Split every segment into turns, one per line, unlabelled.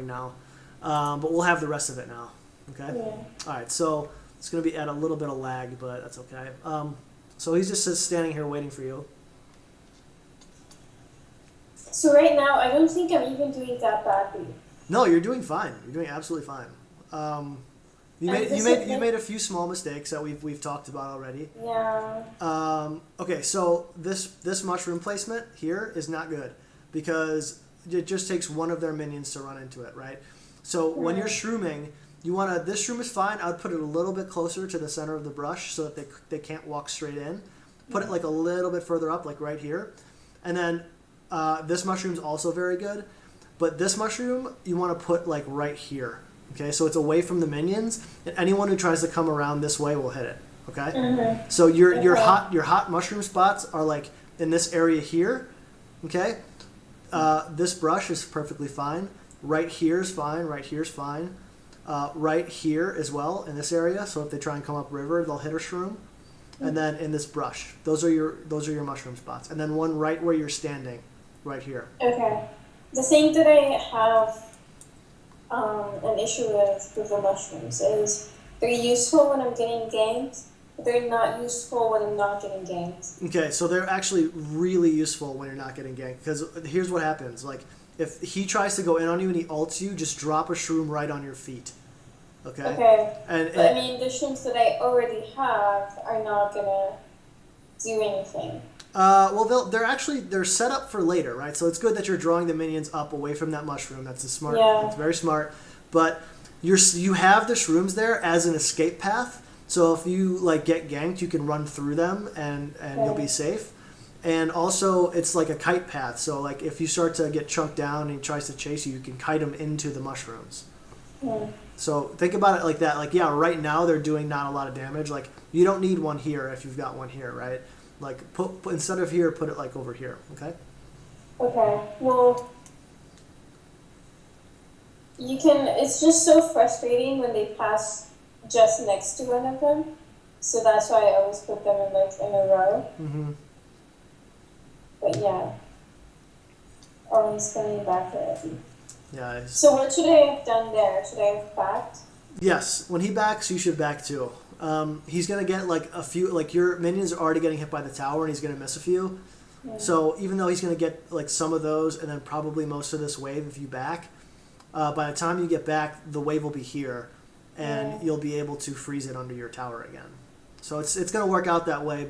now. But we'll have the rest of it now. Okay?
Yeah.
All right, so it's going to be at a little bit of lag, but that's okay. So he's just standing here waiting for you.
So right now, I don't think I'm even doing that badly.
No, you're doing fine. You're doing absolutely fine. You made a few small mistakes that we've talked about already.
Yeah.
Okay, so this mushroom placement here is not good because it just takes one of their minions to run into it, right? So when you're shrooming, this shroom is fine. I would put it a little bit closer to the center of the brush so that they can't walk straight in. Put it like a little bit further up, like right here. And then this mushroom's also very good. But this mushroom, you want to put like right here. Okay, so it's away from the minions, and anyone who tries to come around this way will hit it. Okay, so your hot mushroom spots are like in this area here. Okay, this brush is perfectly fine. Right here is fine. Right here is fine. Right here as well in this area. So if they try and come up river, they'll hit a shroom. And then in this brush, those are your mushroom spots. And then one right where you're standing, right here.
Okay. The thing that I have an issue with the mushrooms is they're useful when I'm getting ganked, but they're not useful when I'm not getting ganked.
Okay, so they're actually really useful when you're not getting ganked, because here's what happens. Like, if he tries to go in on you and he ults you, just drop a shroom right on your feet. Okay?
Okay.
And
I mean, the shrooms that I already have are not gonna do anything.
Well, they're set up for later, right? So it's good that you're drawing the minions up away from that mushroom. That's smart.
Yeah.
It's very smart. But you have the shrooms there as an escape path. So if you like get ganked, you can run through them and you'll be safe. And also, it's like a kite path. So like if you start to get chunked down and he tries to chase you, you can kite him into the mushrooms. So think about it like that. Like, yeah, right now they're doing not a lot of damage. Like, you don't need one here if you've got one here, right? Like, put instead of here, put it like over here, okay?
Okay. Well, it's just so frustrating when they pass just next to one of them. So that's why I always put them in a row.
Mm-hmm.
But yeah. Oh, he's coming back already.
Yeah.
So what should I have done there? Should I have backed?
Yes. When he backs, you should back too. He's going to get like a few, like your minions are already getting hit by the tower and he's going to miss a few. So even though he's going to get like some of those and then probably most of this wave if you back, by the time you get back, the wave will be here and you'll be able to freeze it under your tower again. So it's going to work out that way,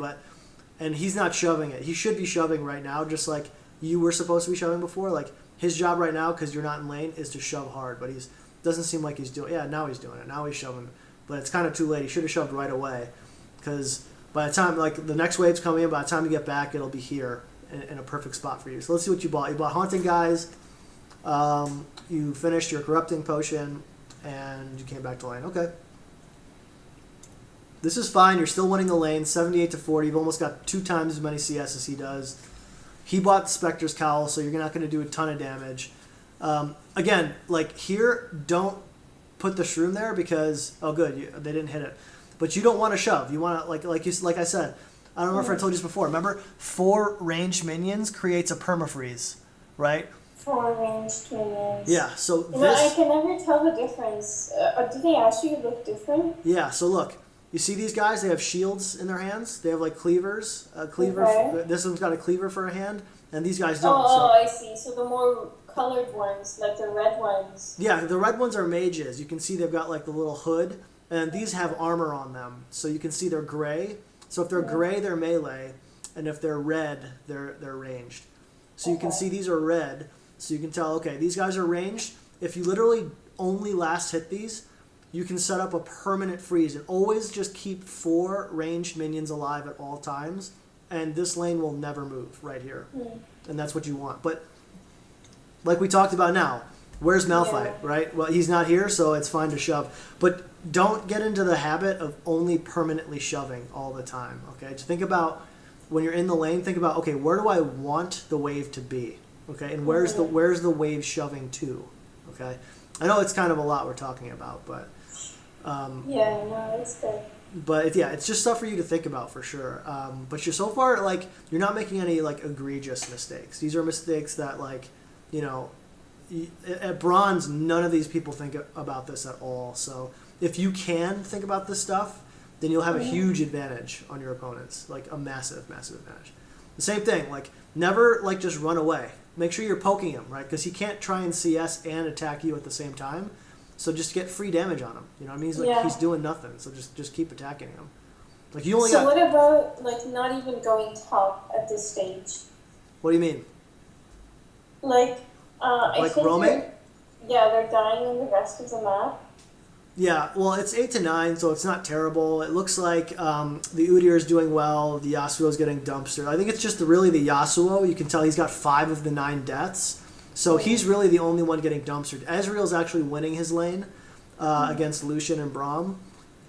and he's not shoving it. He should be shoving right now, just like you were supposed to be shoving before. Like his job right now, because you're not in lane, is to shove hard, but doesn't seem like he's doing. Yeah, now he's doing it. Now he's shoving. But it's kind of too late. He should have shoved right away, because by the time like the next wave's coming in, by the time you get back, it'll be here in a perfect spot for you. So let's see what you bought. You bought Haunting Guys. You finished your Corrupting Potion, and you came back to lane. Okay. This is fine. You're still winning the lane, 78 to 40. You've almost got 2 times as many CS as he does. He bought the Spectre's Cowl, so you're not going to do a ton of damage. Again, like here, don't put the shroom there because they didn't hit it. But you don't want to shove. You want to like I said. I don't know if I told you this before. Remember, 4 ranged minions creates a permafreeze, right?
4 ranged minions.
Yeah. So
I can never tell the difference. Do they actually look different?
Yeah. So look. You see these guys? They have shields in their hands. They have like cleavers.
Okay.
This one's got a cleaver for a hand, and these guys don't.
I see. So the more colored ones, like the red ones.
Yeah, the red ones are mages. You can see they've got like the little hood, and these have armor on them. So you can see they're gray. So if they're gray, they're melee, and if they're red, they're ranged. So you can see these are red. So you can tell, okay, these guys are ranged. If you literally only last hit these, you can set up a permanent freeze and always just keep 4 ranged minions alive at all times, and this lane will never move right here. And that's what you want. But like we talked about now, where's Malphite, right? Well, he's not here, so it's fine to shove. But don't get into the habit of only permanently shoving all the time, okay? Just think about, when you're in the lane, think about, okay, where do I want the wave to be, okay? And where's the wave shoving to, okay? I know it's kind of a lot we're talking about, but...
it's good.
But it's just stuff for you to think about for sure. But you're so far, like, you're not making any like egregious mistakes. These are mistakes that, like, at bronze, none of these people think about this at all. So if you can think about this stuff, then you'll have a huge advantage on your opponents, like a massive, massive advantage. The same thing, like never like just run away. Make sure you're poking him, right? Because he can't try and CS and attack you at the same time. So just get free damage on him. You know what I mean? He's doing nothing. So just keep attacking him. Like you only.
So what about like not even going top at this stage?
What do you mean?
Like I think
roaming?
They're dying in the rest of the map.
Yeah, well, it's 8 to 9, so it's not terrible. It looks like the Udyr is doing well. The Yasuo's getting dumpstered. I think it's just really the Yasuo. You can tell he's got 5 of the 9 deaths. So he's really the only one getting dumpstered. Ezreal's actually winning his lane against Lucian and Braum.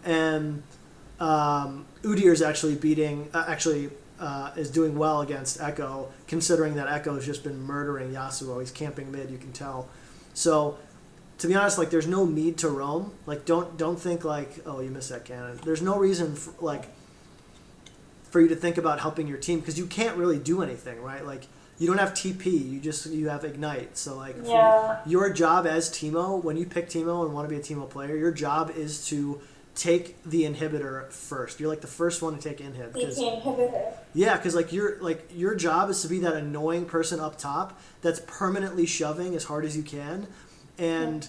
And Udyr's actually is doing well against Echo, considering that Echo's just been murdering Yasuo. He's camping mid, you can tell. So to be honest, like there's no need to roam. Like don't think like, oh, you missed that cannon. There's no reason for you to think about helping your team because you can't really do anything, right? Like you don't have TP, you have Ignite. So like your job as Teemo, when you pick Teemo and want to be a Teemo player, your job is to take the inhibitor first. You're like the first one to take inhib.
Take the inhibitor.
Yeah, because your job is to be that annoying person up top that's permanently shoving as hard as you can. And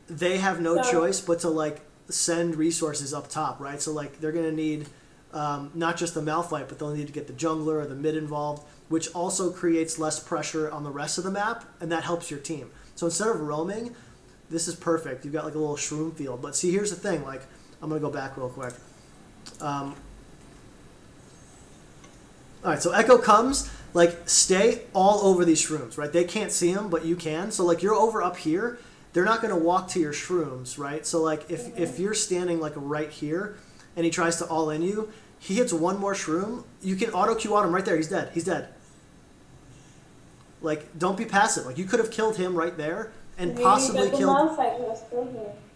they have no choice but to like send resources up top, right? So like they're gonna need not just the Malphite, but they'll need to get the jungler or the mid involved, which also creates less pressure on the rest of the map, and that helps your team. So instead of roaming, this is perfect. You've got like a little shroom field. But see, here's the thing. Like I'm gonna go back real quick. All right, so Echo comes. Like stay all over these shrooms, right? They can't see him, but you can. So like you're over up here. They're not going to walk to your shrooms, right? So like if you're standing like right here and he tries to all in you, he hits one more shroom, you can auto Q on him right there. He's dead. He's dead. Like don't be passive. Like you could have killed him right there and possibly killed.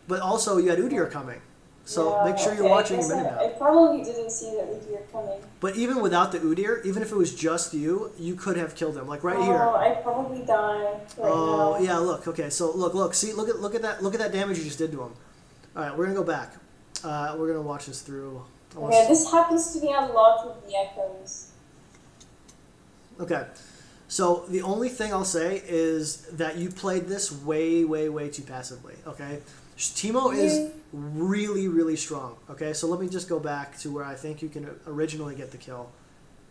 But also you had Udyr coming. So make sure you're watching your minimap.
I probably didn't see the Udyr coming.
But even without the Udyr, even if it was just you, you could have killed him. Like right here.
Oh, I'd probably die now.
Yeah, look. Okay, so look. See, look at that damage you just did to him. All right, we're gonna go back. We're gonna watch this through.
Okay, this happens to be a lot with the Echoes.
Okay, so the only thing I'll say is that you played this way, way, way too passively. Okay. Teemo is really, really strong. Okay, so let me just go back to where I think you can originally get the kill.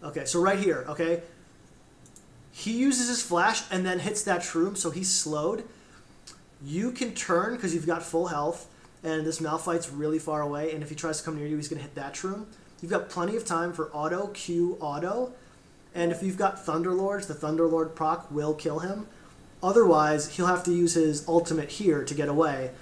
Okay, so right here, okay, he uses his flash and then hits that shroom, so he's slowed. You can turn because you've got full health, and this Malphite's really far away, and if he tries to come near you, he's going to hit that shroom. You've got plenty of time for auto, Q, auto, and if you've got Thunderlords, the Thunderlord proc will kill him. Otherwise, he'll have to use his ultimate here to get away.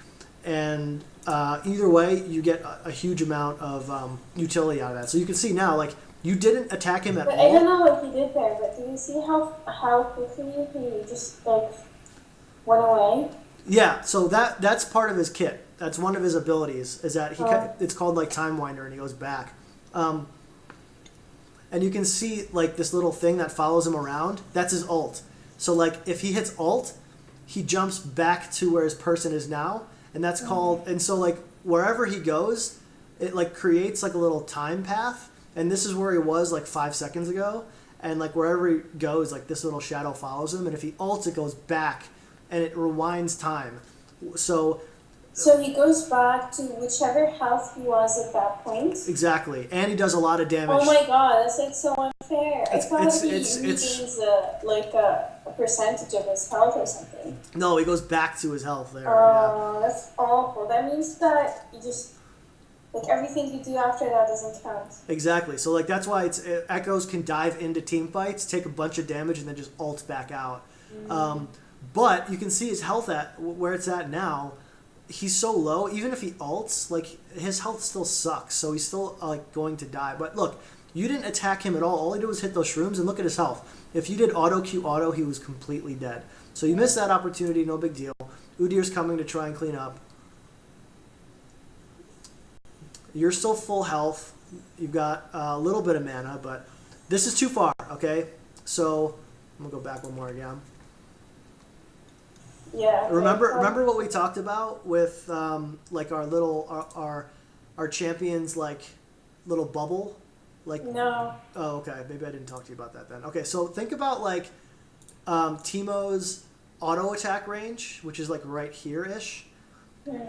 And either way, you get a huge amount of utility out of that. So you can see now, like, you didn't attack him at all.
I don't know what he did there, but do you see how quickly he just, like, went away?
Yeah, so that's part of his kit. That's one of his abilities, is that it's called, like, Time Winder, and he goes back. And you can see, like, this little thing that follows him around. That's his ult. So, like, if he hits ult, he jumps back to where his person is now. And that's called, and so like wherever he goes, it like creates like a little time path. And this is where he was like 5 seconds ago. And like wherever he goes, like this little shadow follows him. And if he ults, it goes back and it rewinds time. So
he goes back to whichever health he was at that point?
Exactly. And he does a lot of damage.
Oh my god, that's like so unfair. I thought he regains a percentage of his health or something.
No, he goes back to his health there.
Oh, that's awful. That means that you just, like everything you do after that doesn't count.
Exactly. So like that's why Echoes can dive into team fights, take a bunch of damage, and then just ult back out. But you can see his health at where it's at now. He's so low, even if he ults, like his health still sucks, so he's still like going to die. But look, you didn't attack him at all. He did was hit those shrooms, and look at his health. If you did auto Q auto, he was completely dead. So you missed that opportunity, no big deal. Udyr's coming to try and clean up. You're still full health. You've got a little bit of mana, but this is too far, okay? So I'm gonna go back one more again.
Yeah.
Remember what we talked about with like our little our champions like little bubble, like
No.
oh okay, maybe I didn't talk to you about that then. Okay, so think about like Teemo's auto attack range, which is like right here ish.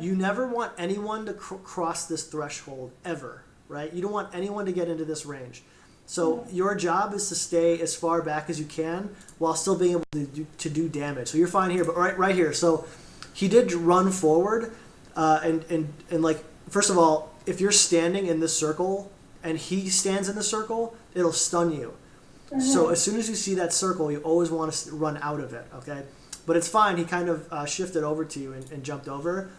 You never want anyone to cross this threshold ever, right? You don't want anyone to get into this range. So your job is to stay as far back as you can while still being able to do damage. So you're fine here, but right here. So he did run forward, and like first of all, if you're standing in this circle and he stands in the circle, it'll stun you. So as soon as you see that circle, you always want to run out of it. Okay, but it's fine. He kind of shifted over to you and jumped over.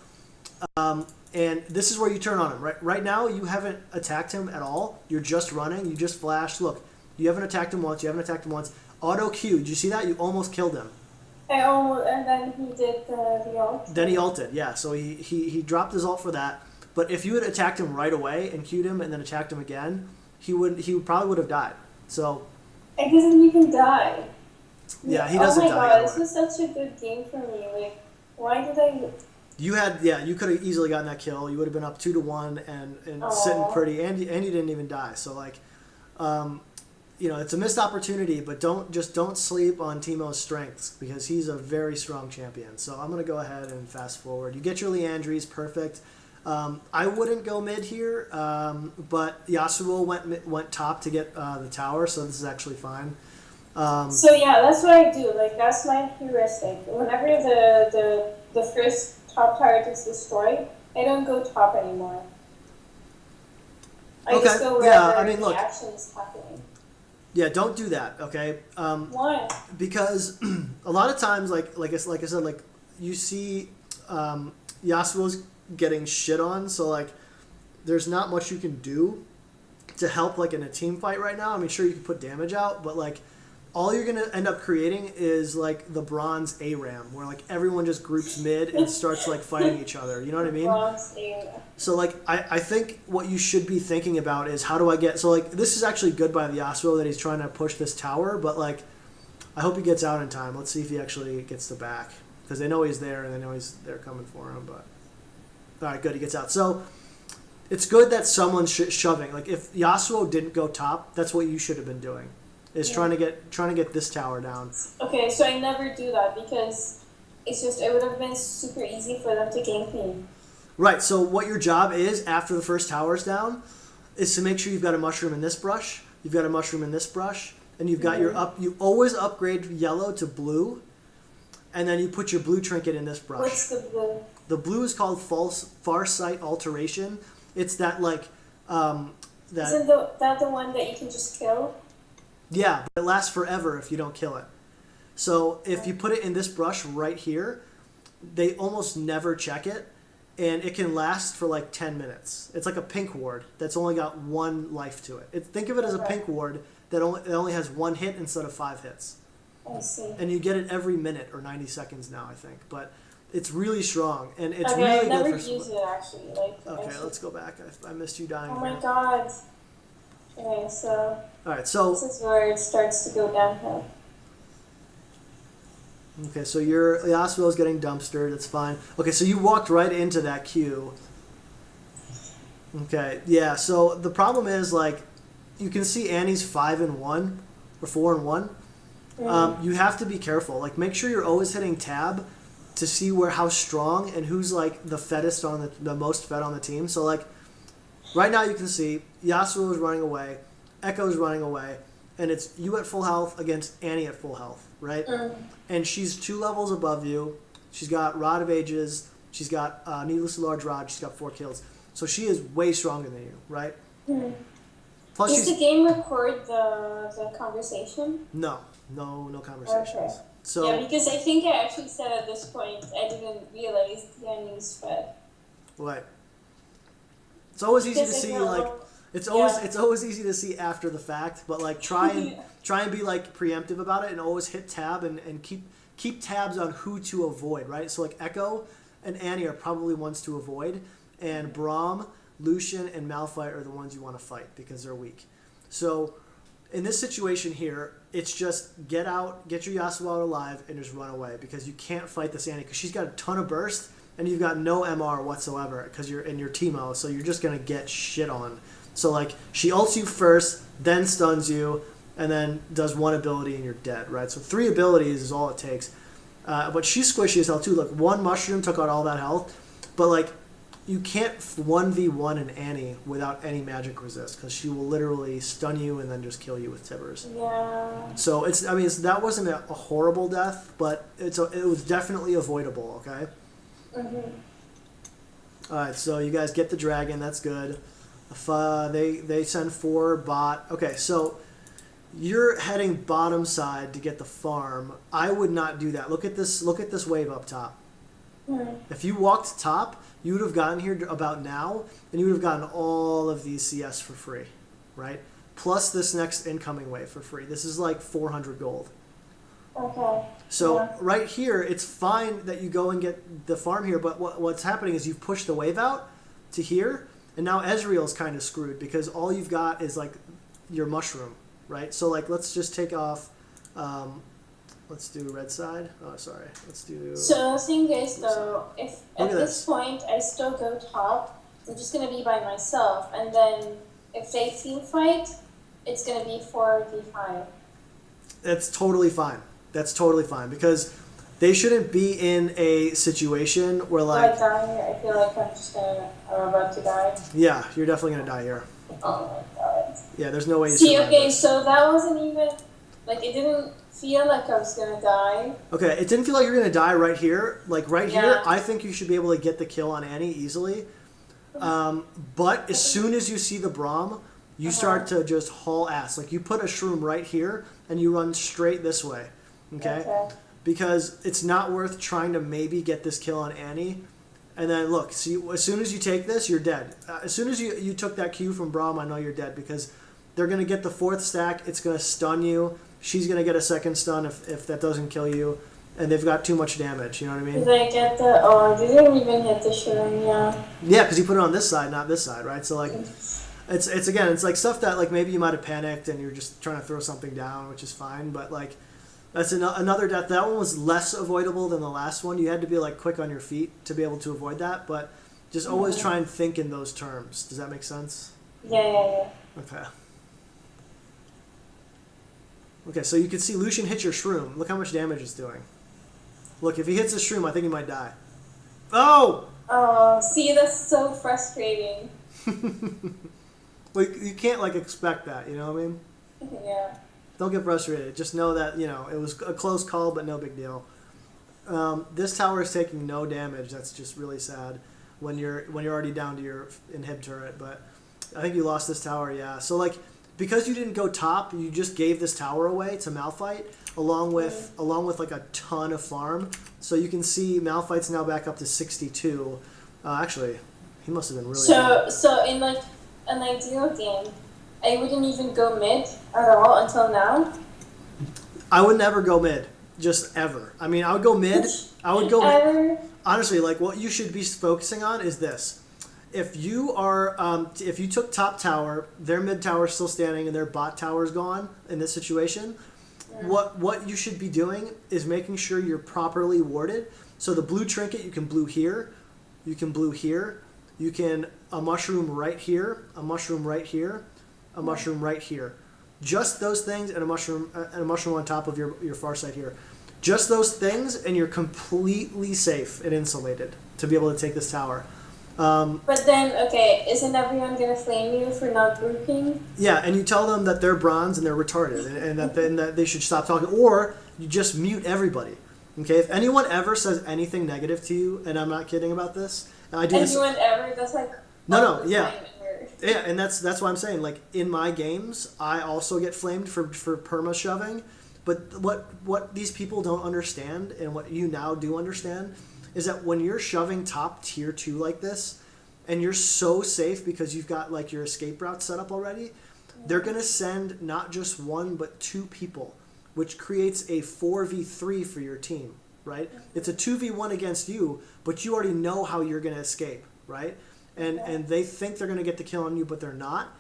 And this is where you turn on him. Right now, you haven't attacked him at all. You're just running. You just flashed. Look, you haven't attacked him once. Auto Q. Did you see that? You almost killed him.
And then he did the ult.
Then he ulted. Yeah. So he dropped his ult for that. But if you had attacked him right away and Q'd him and then attacked him again, he probably would have died. So.
It doesn't even die.
Yeah, he doesn't die.
Oh my god, this was such a good game for me. Like, why did I?
You could have easily gotten that kill. You would have been up 2-1 and sitting pretty, and you didn't even die. So like, it's a missed opportunity, but don't sleep on Teemo's strengths because he's a very strong champion. So I'm gonna go ahead and fast forward. You get your Leandries, perfect. I wouldn't go mid here, but Yasuo went top to get the tower, so this is actually fine.
So yeah, that's what I do. Like that's my heuristic. Whenever the first top turret is destroyed, I don't go top anymore. I just go wherever the action is happening.
Yeah, don't do that. Okay.
Why?
Because a lot of times, like I said, like you see Yasuo's getting shit on, so like there's not much you can do to help like in a team fight right now. I mean, sure you can put damage out, but like all you're gonna end up creating is like the bronze ARAM, where like everyone just groups mid and starts like fighting each other. You know what I mean?
Bronze ARAM.
So like I think what you should be thinking about is how do I get, so like this is actually good by the Yasuo that he's trying to push this tower, but like I hope he gets out in time. Let's see if he actually gets the back, because they know he's there and they know they're coming for him. But all right, good, he gets out. So it's good that someone's shoving. Like if Yasuo didn't go top, that's what you should have been doing. Is trying to get this tower down.
Okay, so I never do that because it would have been super easy for them to gank me.
Right. So what your job is after the first tower's down is to make sure you've got a mushroom in this brush, you've got a mushroom in this brush, and you've got you always upgrade yellow to blue, and then you put your blue trinket in this brush.
What's the blue?
The blue is called Farsight Alteration. It's that like that.
Isn't that the one that you can just kill?
Yeah, but it lasts forever if you don't kill it. So if you put it in this brush right here, they almost never check it, and it can last for like 10 minutes. It's like a pink ward that's only got one life to it. Think of it as a pink ward that only has one hit instead of 5 hits.
I see.
And you get it every minute or 90 seconds now, I think. But it's really strong, and it's
really
good for...
I've never used it, actually.
Okay, let's go back. I missed you dying.
Oh my god. Okay, so...
Alright, so...
This is where it starts to go downhill.
Okay, so your Yasuo's getting dumpstered. That's fine. Okay, so you walked right into that queue. Okay, yeah, so the problem is, like, you can see Annie's 5-1 or 4-1. You have to be careful. Like, make sure you're always hitting tab to see how strong and who's, like, the fettest on the most fed on the team. So, like, right now you can see Yasuo is running away, Echo's running away, and it's you at full health against Annie at full health, right? And she's 2 levels above you. She's got Rod of Ages. She's got Needlessly Large Rod. She's got 4 kills. So she is way stronger than you, right? Plus
does the game record the conversation?
No conversations.
Okay.
So
yeah, because I think I actually said at this point I didn't realize the ending's fed.
What? It's always easy to see like it's always easy to see after the fact, but like try and be like preemptive about it and always hit tab and keep tabs on who to avoid, right? So like Echo and Annie are probably ones to avoid, and Braum, Lucian, and Malphite are the ones you want to fight because they're weak. So in this situation here, it's just get out, get your Yasuo out alive, and just run away because you can't fight this Annie because she's got a ton of burst and you've got no MR whatsoever because you're in your Teemo, so you're just gonna get shit on. So like she ults you first, then stuns you, and then does one ability and you're dead, right? So 3 abilities is all it takes. But she's squishy as hell too. Look, 1 mushroom took out all that health, but like you can't 1v1 an Annie without any magic resist because she will literally stun you and then just kill you with tibbers.
Yeah.
So that wasn't a horrible death, but it was definitely avoidable. Okay. All right, so you guys get the dragon. That's good. If, they send 4 bot. Okay, so you're heading bottom side to get the farm. I would not do that. Look at this. Look at this wave up top. If you walked top, you would have gotten here about now, and you would have gotten all of these CS for free, right? Plus this next incoming wave for free. This is like 400 gold.
Okay.
So right here, it's fine that you go and get the farm here, but what's happening is you've pushed the wave out to here, and now Ezreal's kind of screwed because all you've got is like your mushroom, right? So like let's just take off. Let's do red side. Oh, sorry. Let's do.
So the thing is, though, if at this point I still go top, I'm just gonna be by myself, and then if they team fight, it's gonna be 4v5.
That's totally fine. That's totally fine because they shouldn't be in a situation where like.
I die here, I feel like I'm about to die.
Yeah, you're definitely gonna die here.
Oh my god.
Yeah, there's no way you
See,
survive
okay,
this.
so that wasn't even like it didn't feel like I was gonna die.
Okay, it didn't feel like you're gonna die right here. Like right here, I think you should be able to get the kill on Annie easily. But as soon as you see the Braum, you start to just haul ass. Like you put a shroom right here and you run straight this way. Okay? Because it's not worth trying to maybe get this kill on Annie. And then look, see, as soon as you take this, you're dead. As soon as you took that Q from Braum, I know you're dead because they're gonna get the 4th stack. It's gonna stun you. She's gonna get a 2nd stun if that doesn't kill you, and they've got too much damage. You know what I mean?
Did I get the? Oh, they didn't even hit the shroom. Yeah.
Yeah, because you put it on this side, not this side, right? So like, it's like stuff that like maybe you might have panicked and you're just trying to throw something down, which is fine. But like, that's another death. That one was less avoidable than the last one. You had to be like quick on your feet to be able to avoid that. But just always try and think in those terms. Does that make sense?
Yeah.
Okay. Okay, so you can see Lucian hit your shroom. Look how much damage it's doing. Look, if he hits the shroom, I think he might die. Oh!
Oh, see, that's so frustrating.
Like, you can't, like, expect that, you know what I mean?
Yeah.
Don't get frustrated. Just know that, you know, it was a close call, but no big deal. This tower is taking no damage. That's just really sad when you're already down to your inhib turret. But I think you lost this tower, yeah. So, like, because you didn't go top, you just gave this tower away to Malphite, along with like a ton of farm. So you can see Malphite's now back up to 62. Actually, he must have been really good.
So in like an ideal game, I wouldn't even go mid at all until now.
I would never go mid, just ever. I mean, I would go mid. I would go mid. Honestly, like what you should be focusing on is this. If you took top tower, their mid tower is still standing and their bot tower is gone in this situation, what you should be doing is making sure you're properly warded. So the blue trinket, you can blue here, you can blue here, you can a mushroom right here, a mushroom right here, a mushroom right here. Just those things and a mushroom on top of your far side here. Just those things and you're completely safe and insulated to be able to take this tower.
But then, okay, isn't everyone gonna flame you for not grouping?
Yeah, and you tell them that they're bronze and they're retarded, and that they should stop talking, or you just mute everybody. Okay, if anyone ever says anything negative to you, and I'm not kidding about this, and I do this.
Anyone ever? That's like.
No, yeah, and that's why I'm saying, like in my games, I also get flamed for perma shoving, but what these people don't understand, and what you now do understand, is that when you're shoving top tier 2 like this, and you're so safe because you've got like your escape route set up already, they're going to send not just 1 but 2 people, which creates a 4v3 for your team, right? It's a 2v1 against you, but you already know how you're going to escape, right? And they think they're going to get the kill on you, but they're not.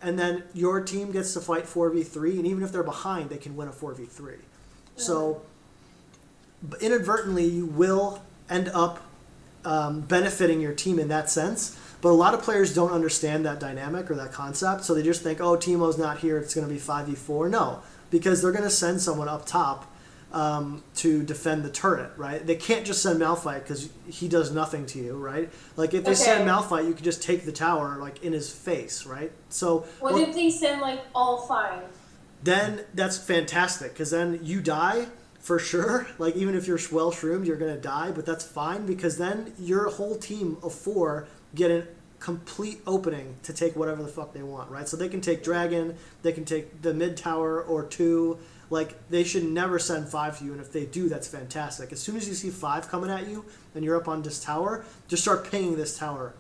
and then your team gets to fight 4v3, and even if they're behind, they can win a 4v3. So inadvertently, you will end up benefiting your team in that sense. But a lot of players don't understand that dynamic or that concept, so they just think, oh, Teemo's not here, it's going to be 5v4. No, because they're going to send someone up top to defend the turret, right? They can't just send Malphite because he does nothing to you, right? Like, if they send Malphite, you could just take the tower, like, in his face, right? So
what if they send, like, all 5?
Then that's fantastic, because then you die for sure. Like, even if you're well shroomed, you're going to die, but that's fine, because then your whole team of 4 get a complete opening to take whatever the fuck they want, right? So they can take Dragon, they can take the mid tower or 2. Like, they should never send 5 to you, and if they do, that's fantastic. As soon as you see 5 coming at you and you're up on this tower, just start pinging this tower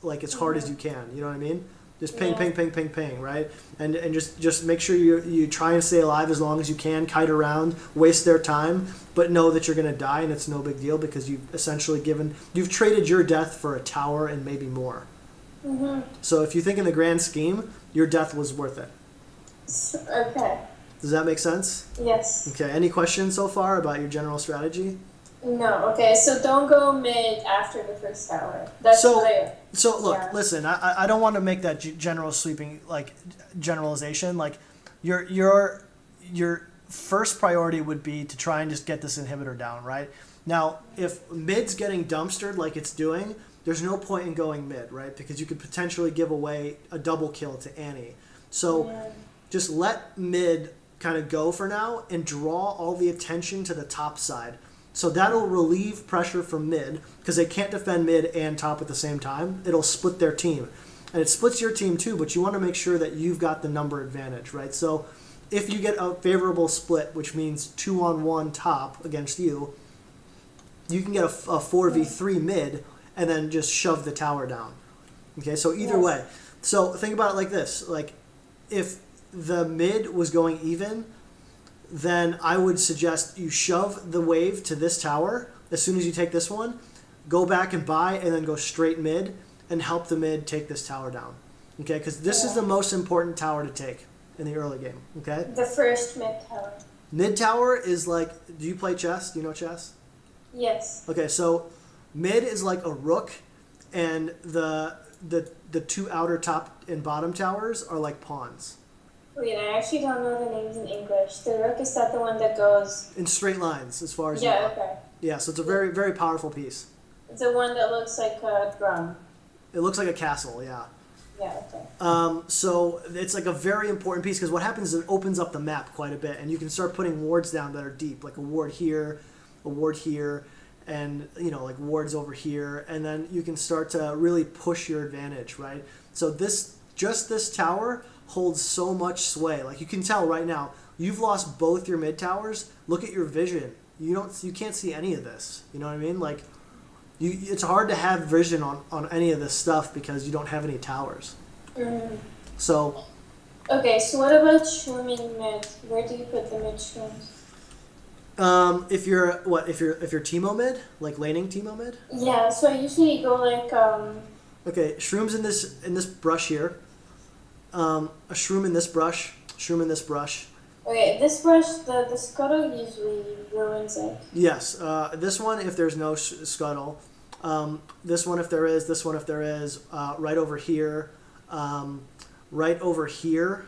like as hard as you can. You know what I mean? Just ping, ping, ping, ping, ping, right? And just make sure you try and stay alive as long as you can, kite around, waste their time, but know that you're going to die, and it's no big deal because you've essentially you've traded your death for a tower and maybe more. Mm-hmm. So if you think in the grand scheme, your death was worth it.
Okay.
Does that make sense?
Yes.
Okay, any questions so far about your general strategy?
No, okay, so don't go mid after the first tower. That's what
So look, listen, I don't want to make that general sweeping, like, generalization. Like, your first priority would be to try and just get this inhibitor down, right? Now, if mid's getting dumpstered like it's doing, there's no point in going mid, right? Because you could potentially give away a double kill to Annie. So just let mid kind of go for now and draw all the attention to the top side. So that'll relieve pressure from mid, because they can't defend mid and top at the same time. It'll split their team. And it splits your team too, but you want to make sure that you've got the number advantage, right? So if you get a favorable split, which means 2-on-1 top against you, you can get a 4v3 mid and then just shove the tower down. Okay, so either way. So think about it like this. Like, if the mid was going even, then I would suggest you shove the wave to this tower as soon as you take this one, go back and buy, and then go straight mid and help the mid take this tower down. Okay, because this is the most important tower to take in the early game. Okay?
The first mid tower.
Mid tower is like, do you play chess? Do you know chess?
Yes.
Okay, so mid is like a rook, and the 2 outer top and bottom towers are like pawns.
Wait, I actually don't know the names in English. The rook, is that the one that goes
in straight lines as far as
okay.
Yeah, so it's a very, very powerful piece.
It's the one that looks like a drum.
It looks like a castle, yeah.
Yeah, okay.
So it's like a very important piece, because what happens is it opens up the map quite a bit, and you can start putting wards down that are deep, like a ward here, and like wards over here, and then you can start to really push your advantage, right? So this tower holds so much sway. Like, you can tell right now, you've lost both your mid towers. Look at your vision. You can't see any of this. You know what I mean? Like, it's hard to have vision on any of this stuff because you don't have any towers. Mm. So.
Okay, so what about shrooming mid? Where do you put the mid shrooms?
If you're Teemo mid, like laning Teemo mid.
Yeah, so I usually go like
Okay, shrooms in this brush here. A shroom in this brush. Shroom in this brush.
Okay, this brush, the scuttle usually ruins it.
Yes, this one if there's no scuttle. This one if there is. This one if there is. Right over here. Right over here.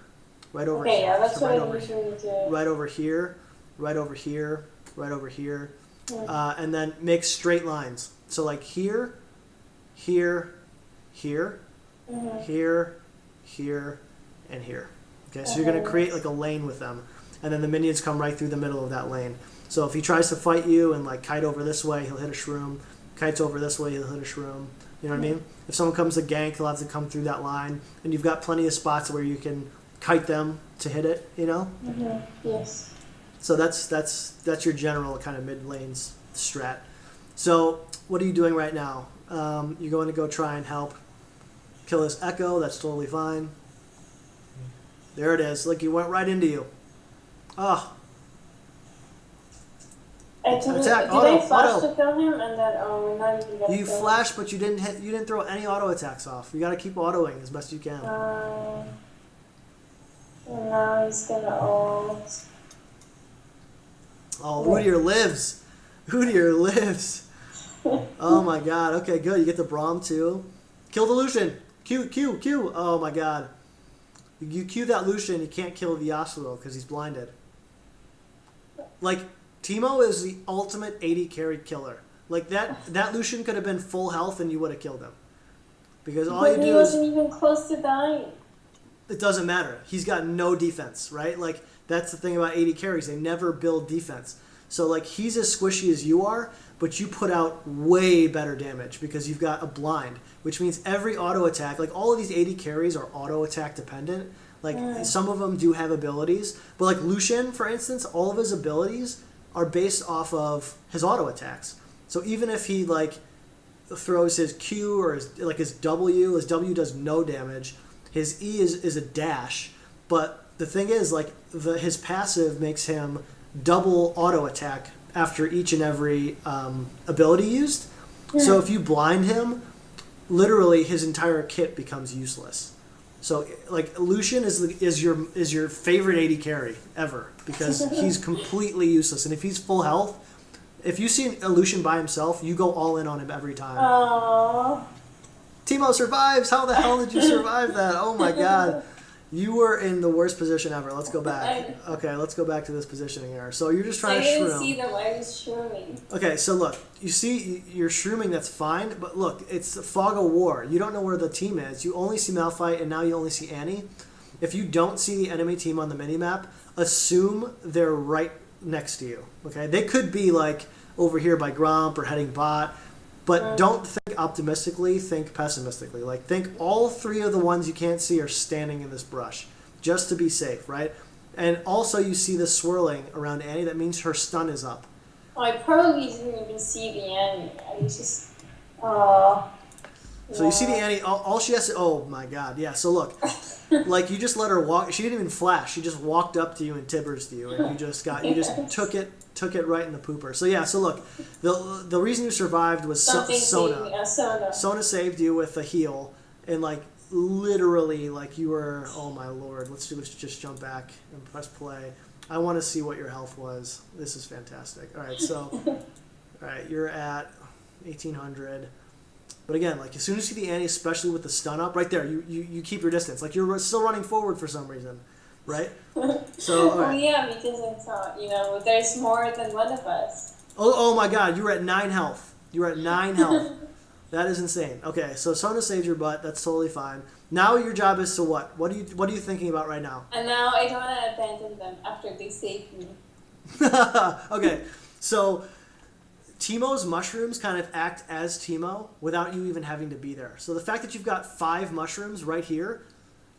Right over.
Okay,
here.
yeah, that's
so
what I usually do.
Right over here. Right over here. Right over here. And then make straight lines. So like here, here, here, here, here, and here. Okay, so you're going to create like a lane with them, and then the minions come right through the middle of that lane. So if he tries to fight you and like kite over this way, he'll hit a shroom. Kites over this way, he'll hit a shroom. You know what I mean? If someone comes to gank, he'll have to come through that line, and you've got plenty of spots where you can kite them to hit it. You know?
Yes.
So that's your general kind of mid lanes strat. So what are you doing right now? You're going to go try and help kill this Echo. That's totally fine. There it is. Look, he went right into you. Oh.
Attack, I flash to kill him, and then we're not even gonna
You flashed, but you didn't throw any auto attacks off. You got to keep autoing as best you can.
And now he's gonna ult.
Oh, Udyr lives. Udyr lives. Oh my god. Okay, good. You get the Braum too. Kill the Lucian. Q. Oh my god. You Q that Lucian, you can't kill the Yasuo because he's blinded. Like, Teemo is the ultimate 80 carry killer. Like, that Lucian could have been full health and you would have killed him. Because all you
But he
do is...
wasn't even close to dying.
It doesn't matter. He's got no defense, right? Like, that's the thing about 80 carries. They never build defense. So, like, he's as squishy as you are, but you put out way better damage because you've got a blind, which means every auto attack, like, all of these 80 carries are auto attack dependent. Like, some of them do have abilities, but, like, Lucian, for instance, all of his abilities are based off of his auto attacks. So even if he, like, throws his Q or his W does no damage. His E is a dash, but the thing is, like, his passive makes him double auto attack after each and every ability used. So if you blind him, literally his entire kit becomes useless. So, like, Lucian is your favorite 80 carry ever because he's completely useless. And if he's full health, if you see a Lucian by himself, you go all in on him every time.
Aww.
Teemo survives. How the hell did you survive that? Oh my god. You were in the worst position ever. Let's go back. Okay, let's go back to this positioning error. So you're just trying to shroom.
I didn't see them. I was shrooming.
Okay, so look. You see you're shrooming, that's fine. But look, it's the fog of war. You don't know where the team is. You only see Malphite, and now you only see Annie. If you don't see the enemy team on the minimap, assume they're right next to you. Okay? They could be, like, over here by Gromp or heading bot. But don't think optimistically, think pessimistically. Like, think all three of the ones you can't see are standing in this brush, just to be safe, right? And also you see the swirling around Annie. That means her stun is up.
I probably didn't even see the end. I was just...
So you see the Annie, all she has to... Oh, my God. Yeah, so look. Like, you just let her walk. She didn't even flash. She just walked up to you and tibbers to you. And you just took it right in the pooper. So, yeah, so look. The reason you survived was Sona. Sona saved you with a heal. And, like, literally, like, you were... Oh, my Lord. Let's just jump back and press play. I want to see what your health was. This is fantastic. All right, so... All right, you're at 1,800... But again, like, as soon as you see the Annie, especially with the stun up, right there, you keep your distance. Like, you're still running forward for some reason, right? So, all right.
Well, yeah, because I thought, there's more than one of us.
Oh my God, you were at 9 health. You were at 9 health. That is insane. Okay, so Sona saved your butt. That's totally fine. Now your job is to what? What are you thinking about right now?
And now I don't want to abandon them after they saved me.
Okay, so... Teemo's mushrooms kind of act as Teemo without you even having to be there. So the fact that you've got 5 mushrooms right here,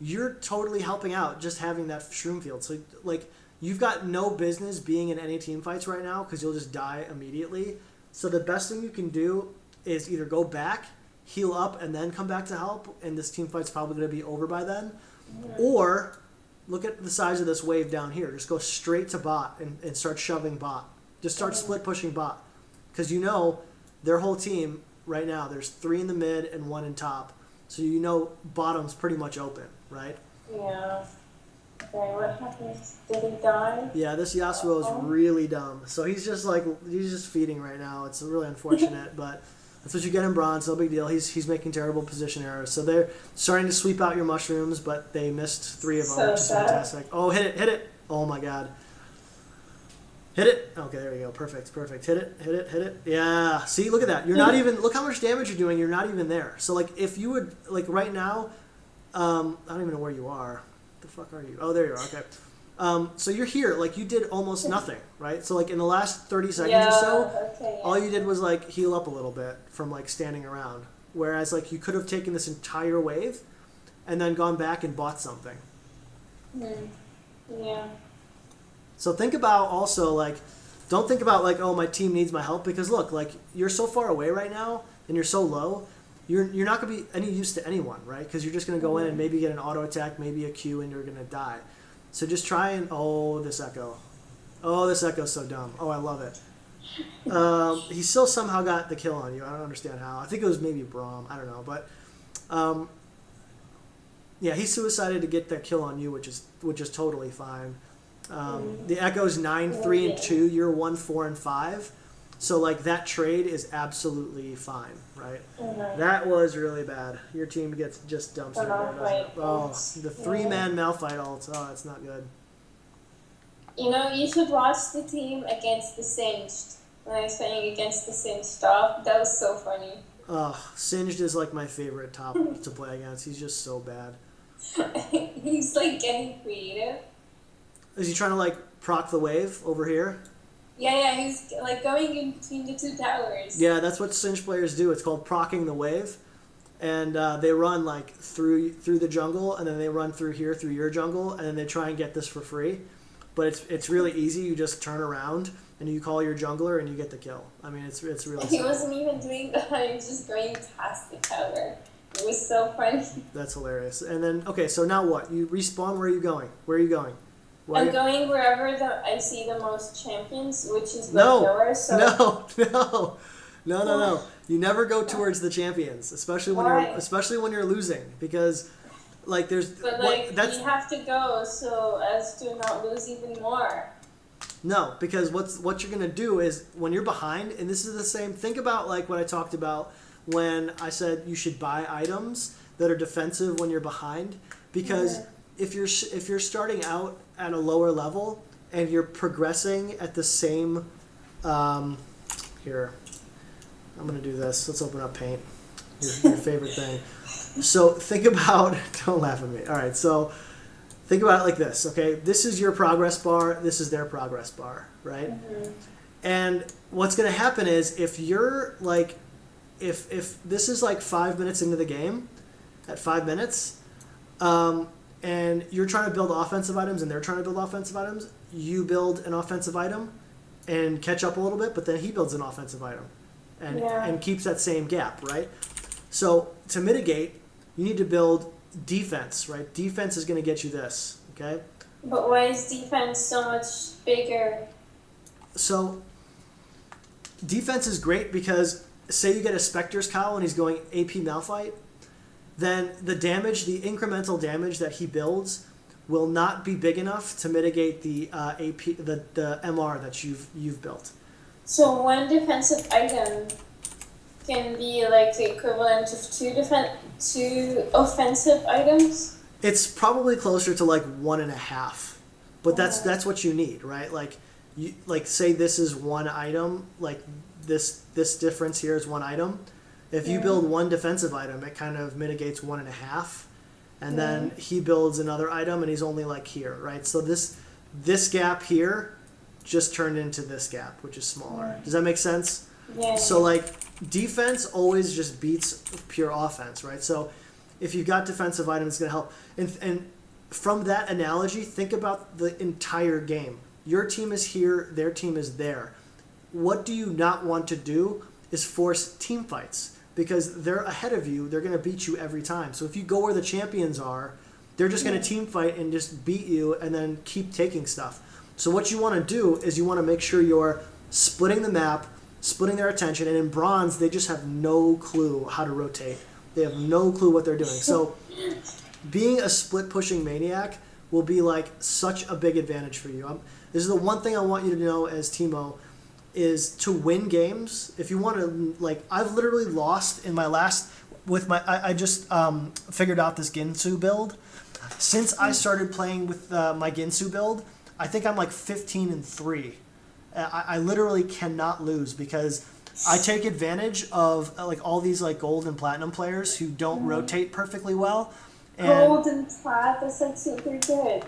you're totally helping out just having that shroom field. So, like, you've got no business being in any team fights right now because you'll just die immediately. So the best thing you can do is either go back, heal up, and then come back to help, and this team fight's probably going to be over by then. Or look at the size of this wave down here. Just go straight to bot and start shoving bot. Just start split pushing bot. Because their whole team right now, there's 3 in the mid and 1 in top. So bottom's pretty much open, right?
Yeah. Okay, what happens? Did he die?
Yeah, this Yasuo is really dumb. So he's just feeding right now. It's really unfortunate, but that's what you get in bronze. No big deal. He's making terrible position errors. So they're starting to sweep out your mushrooms, but they missed 3 of them, which is fantastic. Oh, hit it. Oh my God. Hit it. Okay, there we go. Perfect. Hit it. Yeah. See, look at that. You're not even... Look how much damage you're doing. You're not even there. So, like, if you would... Like, right now... I don't even know where you are. What the fuck are you? Oh, there you are. Okay. So you're here. Like, you did almost nothing, right? So, like, in the last 30 seconds or so, all you did was, like, heal up a little bit from, like, standing around. Whereas, like, you could have taken this entire wave and then gone back and bought something.
Yeah.
So think about also, like, don't think about, like, oh, my team needs my help, because look, like, you're so far away right now and you're so low, you're not going to be any use to anyone, right? Because you're just going to go in and maybe get an auto attack, maybe a Q, and you're going to die. So just try and... Oh, this Echo. Oh, this Echo's so dumb. Oh, I love it. He still somehow got the kill on you. I don't understand how. I think it was maybe Braum. I don't know. But Yeah, he suicided to get that kill on you, which is totally fine. The Echo's 9, 3, and 2. You're 1, 4, and 5. So like that trade is absolutely fine, right?
Mm-hmm.
That was really bad. Your team gets just dumpstered there, doesn't it? Oh, the 3-man Malphite ult. Oh, that's not good.
You know, you should watch the team against the Singed. When I was playing against the Singed stuff, that was so funny.
Singed is like my favorite top to play against. He's just so bad.
He's like getting creative.
Is he trying to like proc the wave over here?
Yeah, he's like going in between the two towers.
Yeah, that's what Singed players do. It's called procking the wave, and they run like through the jungle, and then they run through here through your jungle, and then they try and get this for free. But it's really easy. You just turn around and you call your jungler, and you get the kill. I mean, it's really.
He
simple.
wasn't even doing that. He was just going past the tower. It was so funny.
That's hilarious. And then okay, so now what? You respawn. Where are you going? Where are you going?
I'm going wherever I see the most champions, which is nowhere. So
No. You never go towards the champions, especially when you're losing, because like there's.
But like you have to go so as to not lose even more.
No, because what you're gonna do is when you're behind, and this is the same. Think about like what I talked about when I said you should buy items that are defensive when you're behind, because if you're starting out at a lower level and you're progressing at the same here, I'm gonna do this. Let's open up Paint, your favorite thing. So think about, don't laugh at me. All right, so think about it like this, okay? This is your progress bar, this is their progress bar, right? And what's gonna happen is if you're like, if this is like 5 minutes into the game, at 5 minutes, and you're trying to build offensive items and they're trying to build offensive items, you build an offensive item and catch up a little bit, but then he builds an offensive item and keeps that same gap, right? So to mitigate, you need to build defense, right? Defense is going to get you this, okay?
But why is defense so much bigger?
So defense is great because say you get a Spectre's Cowl and he's going AP Malphite, then the incremental damage that he builds will not be big enough to mitigate the AP, the MR that you've built.
So one defensive item can be like the equivalent of two offensive items?
It's probably closer to like 1.5, but that's what you need, right? Like say this is one item, like this difference here is one item. If you build one defensive item, it kind of mitigates 1.5, and then he builds another item, and he's only like here, right? So this gap here just turned into this gap, which is smaller. Does that make sense?
Yeah.
So like defense always just beats pure offense, right? So if you've got defensive items, it's going to help. And from that analogy, think about the entire game. Your team is here, their team is there. What do you not want to do is force team fights, because they're ahead of you. They're going to beat you every time. So if you go where the champions are, they're just going to team fight and just beat you and then keep taking stuff. So what you want to do is you want to make sure you're splitting the map, splitting their attention, and in bronze, they just have no clue how to rotate. They have no clue what they're doing. So being a split-pushing maniac will be like such a big advantage for you. This is the one thing I want you to know as Teemo, is to win games. If you want to, like, I've literally lost in my last, I just figured out this Ginsu build. Since I started playing with my Ginsu build, I think I'm like 15-3. I literally cannot lose because I take advantage of like all these like gold and platinum players who don't rotate perfectly well.
Gold and plat, that's like super good.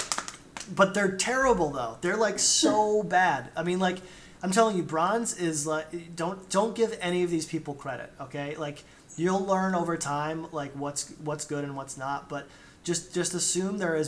But they're terrible though. They're like so bad. I mean, like, I'm telling you, bronze is like, don't give any of these people credit, okay? Like, you'll learn over time like what's good and what's not, but just assume they're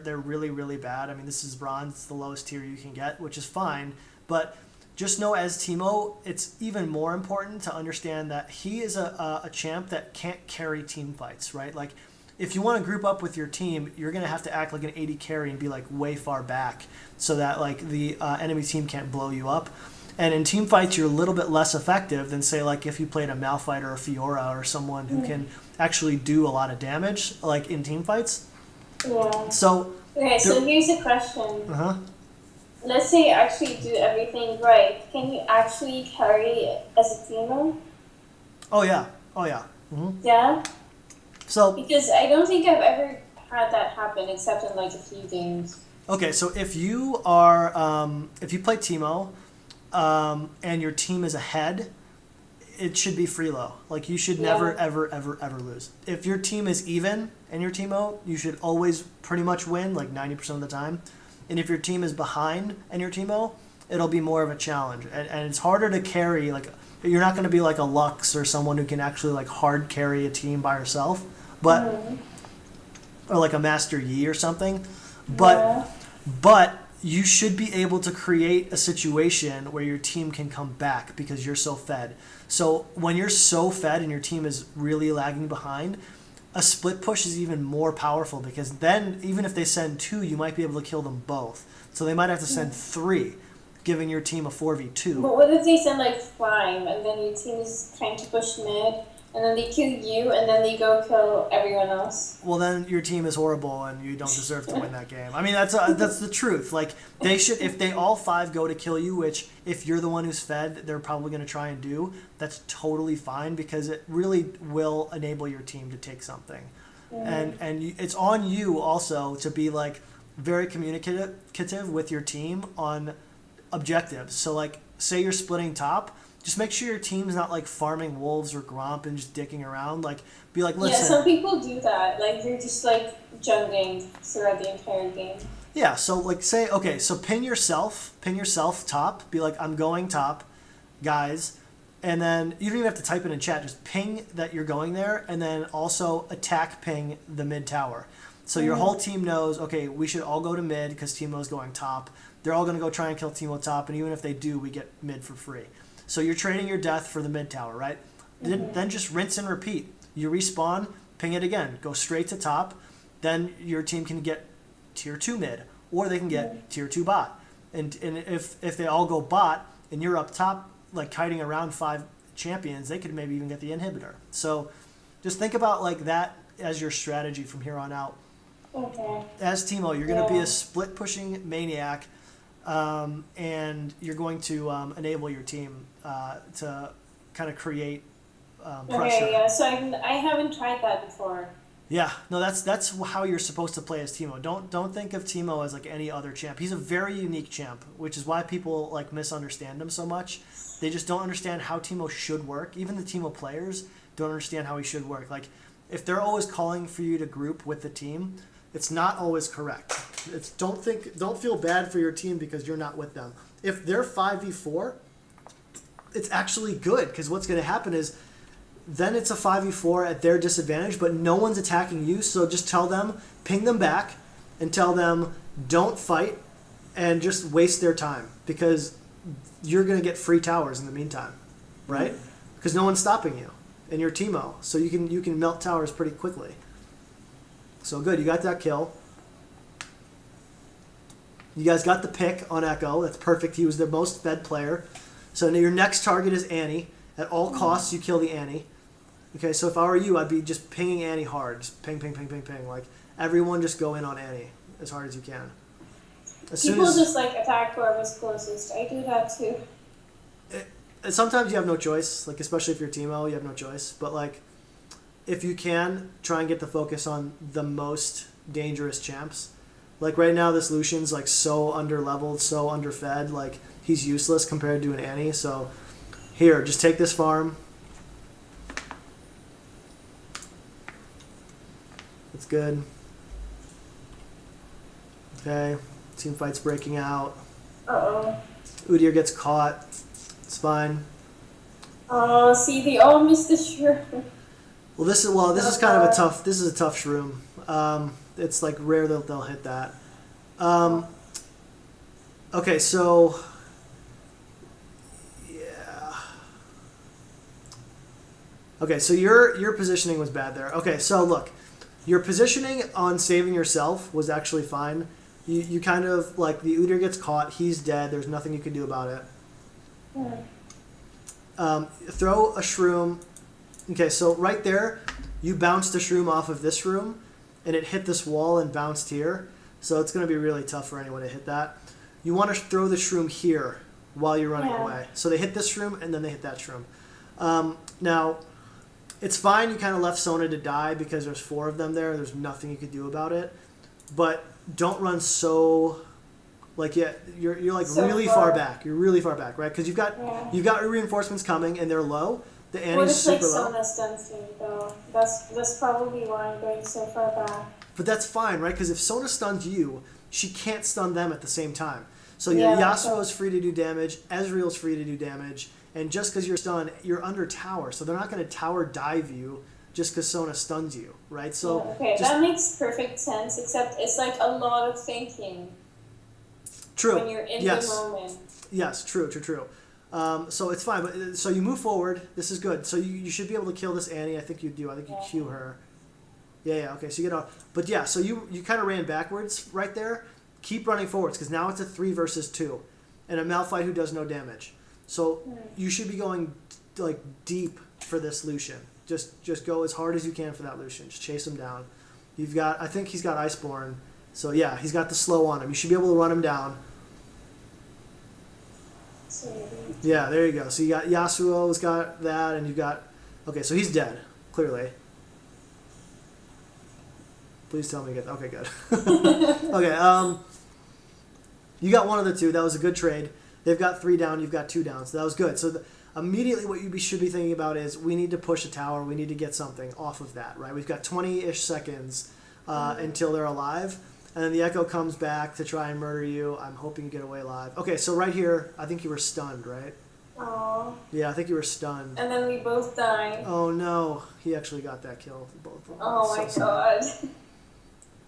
really, really bad. I mean, this is bronze, it's the lowest tier you can get, which is fine, but just know as Teemo, it's even more important to understand that he is a champ that can't carry team fights, right? Like, if you want to group up with your team, you're going to have to act like an 80 carry and be like way far back so that like the enemy team can't blow you up. And in team fights, you're a little bit less effective than, say, like if you played a Malphite or a Fiora or someone who can actually do a lot of damage, like in team fights.
Yeah.
So.
Okay, so here's a question.
Uh-huh.
Let's say you actually do everything right. Can you actually carry as a Teemo?
Oh yeah. Oh yeah. Mm-hmm.
Yeah?
So.
Because I don't think I've ever had that happen except in like a few games.
Okay, so if you are, if you play Teemo, and your team is ahead, it should be freelo. Like you should never, ever, ever, ever lose. If your team is even in your Teemo, you should always pretty much win, like 90% of the time. And if your team is behind in your Teemo, it'll be more of a challenge. And it's harder to carry, like, you're not going to be like a Lux or someone who can actually like hard carry a team by herself, but, or like a Master Yi or something. But you should be able to create a situation where your team can come back because you're so fed. So when you're so fed and your team is really lagging behind, a split push is even more powerful because then even if they send 2, you might be able to kill them both. So they might have to send 3, giving your team a 4v2.
But what if they send like 5 and then your team is trying to push mid and then they kill you and then they go kill everyone else?
Well, then your team is horrible and you don't deserve to win that game. I mean, that's the truth. Like they should, if they all 5 go to kill you, which if you're the one who's fed, they're probably going to try and do. That's totally fine because it really will enable your team to take something, and it's on you also to be like very communicative with your team on objectives. So like, say you're splitting top. Just make sure your team's not like farming wolves or Gromp and just dicking around. Like, be like, listen.
Yeah, some people do that. Like, they're just like jungling throughout the entire game.
Yeah, so like say, okay, so ping yourself top. Be like, I'm going top, guys. And then you don't even have to type it in chat. Just ping that you're going there and then also attack ping the mid tower. So your whole team knows, okay, we should all go to mid because Teemo's going top. They're all going to go try and kill Teemo top. And even if they do, we get mid for free. So you're trading your death for the mid tower, right? Then just rinse and repeat. You respawn, ping it again, go straight to top. Then your team can get tier 2 mid, or they can get tier 2 bot. And if they all go bot and you're up top, like kiting around 5 champions, they could maybe even get the inhibitor. So just think about like that as your strategy from here on out.
Okay.
As Teemo, you're going to be a split pushing maniac. And you're going to enable your team to kind of create pressure.
Okay, yeah. So I haven't tried that before.
Yeah, no, that's how you're supposed to play as Teemo. Don't think of Teemo as like any other champ. He's a very unique champ, which is why people like misunderstand him so much. They just don't understand how Teemo should work. Even the Teemo players don't understand how he should work. Like if they're always calling for you to group with the team, it's not always correct. Don't feel bad for your team because you're not with them. If they're 5v4, it's actually good because what's going to happen is then it's a 5v4 at their disadvantage, but no one's attacking you. So just tell them, ping them back, and tell them don't fight and just waste their time because you're going to get free towers in the meantime, right? Because no one's stopping you and you're Teemo, so you can melt towers pretty quickly. So good, you got that kill. You guys got the pick on Echo. That's perfect. He was the most fed player. So now your next target is Annie. At all costs, you kill the Annie. Okay, so if I were you, I'd be just pinging Annie hard. Just ping, ping, ping, ping, ping. Like, everyone just go in on Annie as hard as you can.
People just, like, attack whoever's closest. I do that, too.
Sometimes you have no choice. Like, especially if you're Teemo, you have no choice. But, like, if you can, try and get the focus on the most dangerous champs. Like right now, this Lucian's like so under-leveled, so underfed, like he's useless compared to an Annie. So here, just take this farm. It's good. Okay, team fight's breaking out.
Uh-oh.
Udyr gets caught. It's fine.
Oh, see, they all missed the shroom.
Well, this is kind of a tough. This is a tough shroom. It's like rare that they'll hit that. Okay, so yeah. Okay, so your positioning was bad there. Okay, so look, your positioning on saving yourself was actually fine. You kind of like the Udyr gets caught. He's dead. There's nothing you can do about it. Throw a shroom. Okay, so right there, you bounced the shroom off of this room, and it hit this wall and bounced here. So it's going to be really tough for anyone to hit that. You want to throw the shroom here while you're running away. So they hit this shroom, and then they hit that shroom. Now, it's fine you kind of left Sona to die because there's 4 of them there. There's nothing you could do about it. But don't run so... Like, yeah, you're like so really far back. You're really far back, right? Because you've got reinforcements coming, and they're low. The Annie's super low.
Sona stuns me, though. That's probably why I'm going so far back.
But that's fine, right? Because if Sona stuns you, she can't stun them at the same time. So Yasuo's free to do damage, Ezreal's free to do damage, and just because you're stunned, you're under tower. So they're not going to tower dive you just because Sona stuns you, right? So
that makes perfect sense, except it's like a lot of thinking.
True.
When you're in the moment.
Yes, true. So it's fine. But so you move forward. This is good. So you should be able to kill this Annie. I think you do. I think you Q her. Yeah. Okay. So you get off. But yeah. So you kind of ran backwards right there. Keep running forwards because now it's a 3 versus 2, and a Malphite who does no damage. So you should be going like deep for this Lucian. Just go as hard as you can for that Lucian. Just chase him down. I think he's got Iceborne. So yeah, he's got the slow on him. You should be able to run him down. Yeah, there you go. So you got Yasuo's got that, and you got... Okay, so he's dead, clearly. Please tell me you get... Okay, good. Okay, you got one of the 2. That was a good trade. They've got 3 down, you've got 2 down, so that was good. So immediately what you should be thinking about is we need to push a tower, we need to get something off of that, right? We've got 20-ish seconds until they're alive. And then the Echo comes back to try and murder you. I'm hoping you get away alive. Okay, so right here, I think you were stunned, right?
Aww.
Yeah, I think you were stunned.
And then we both died.
Oh no, he actually got that kill for both of them.
Oh my god.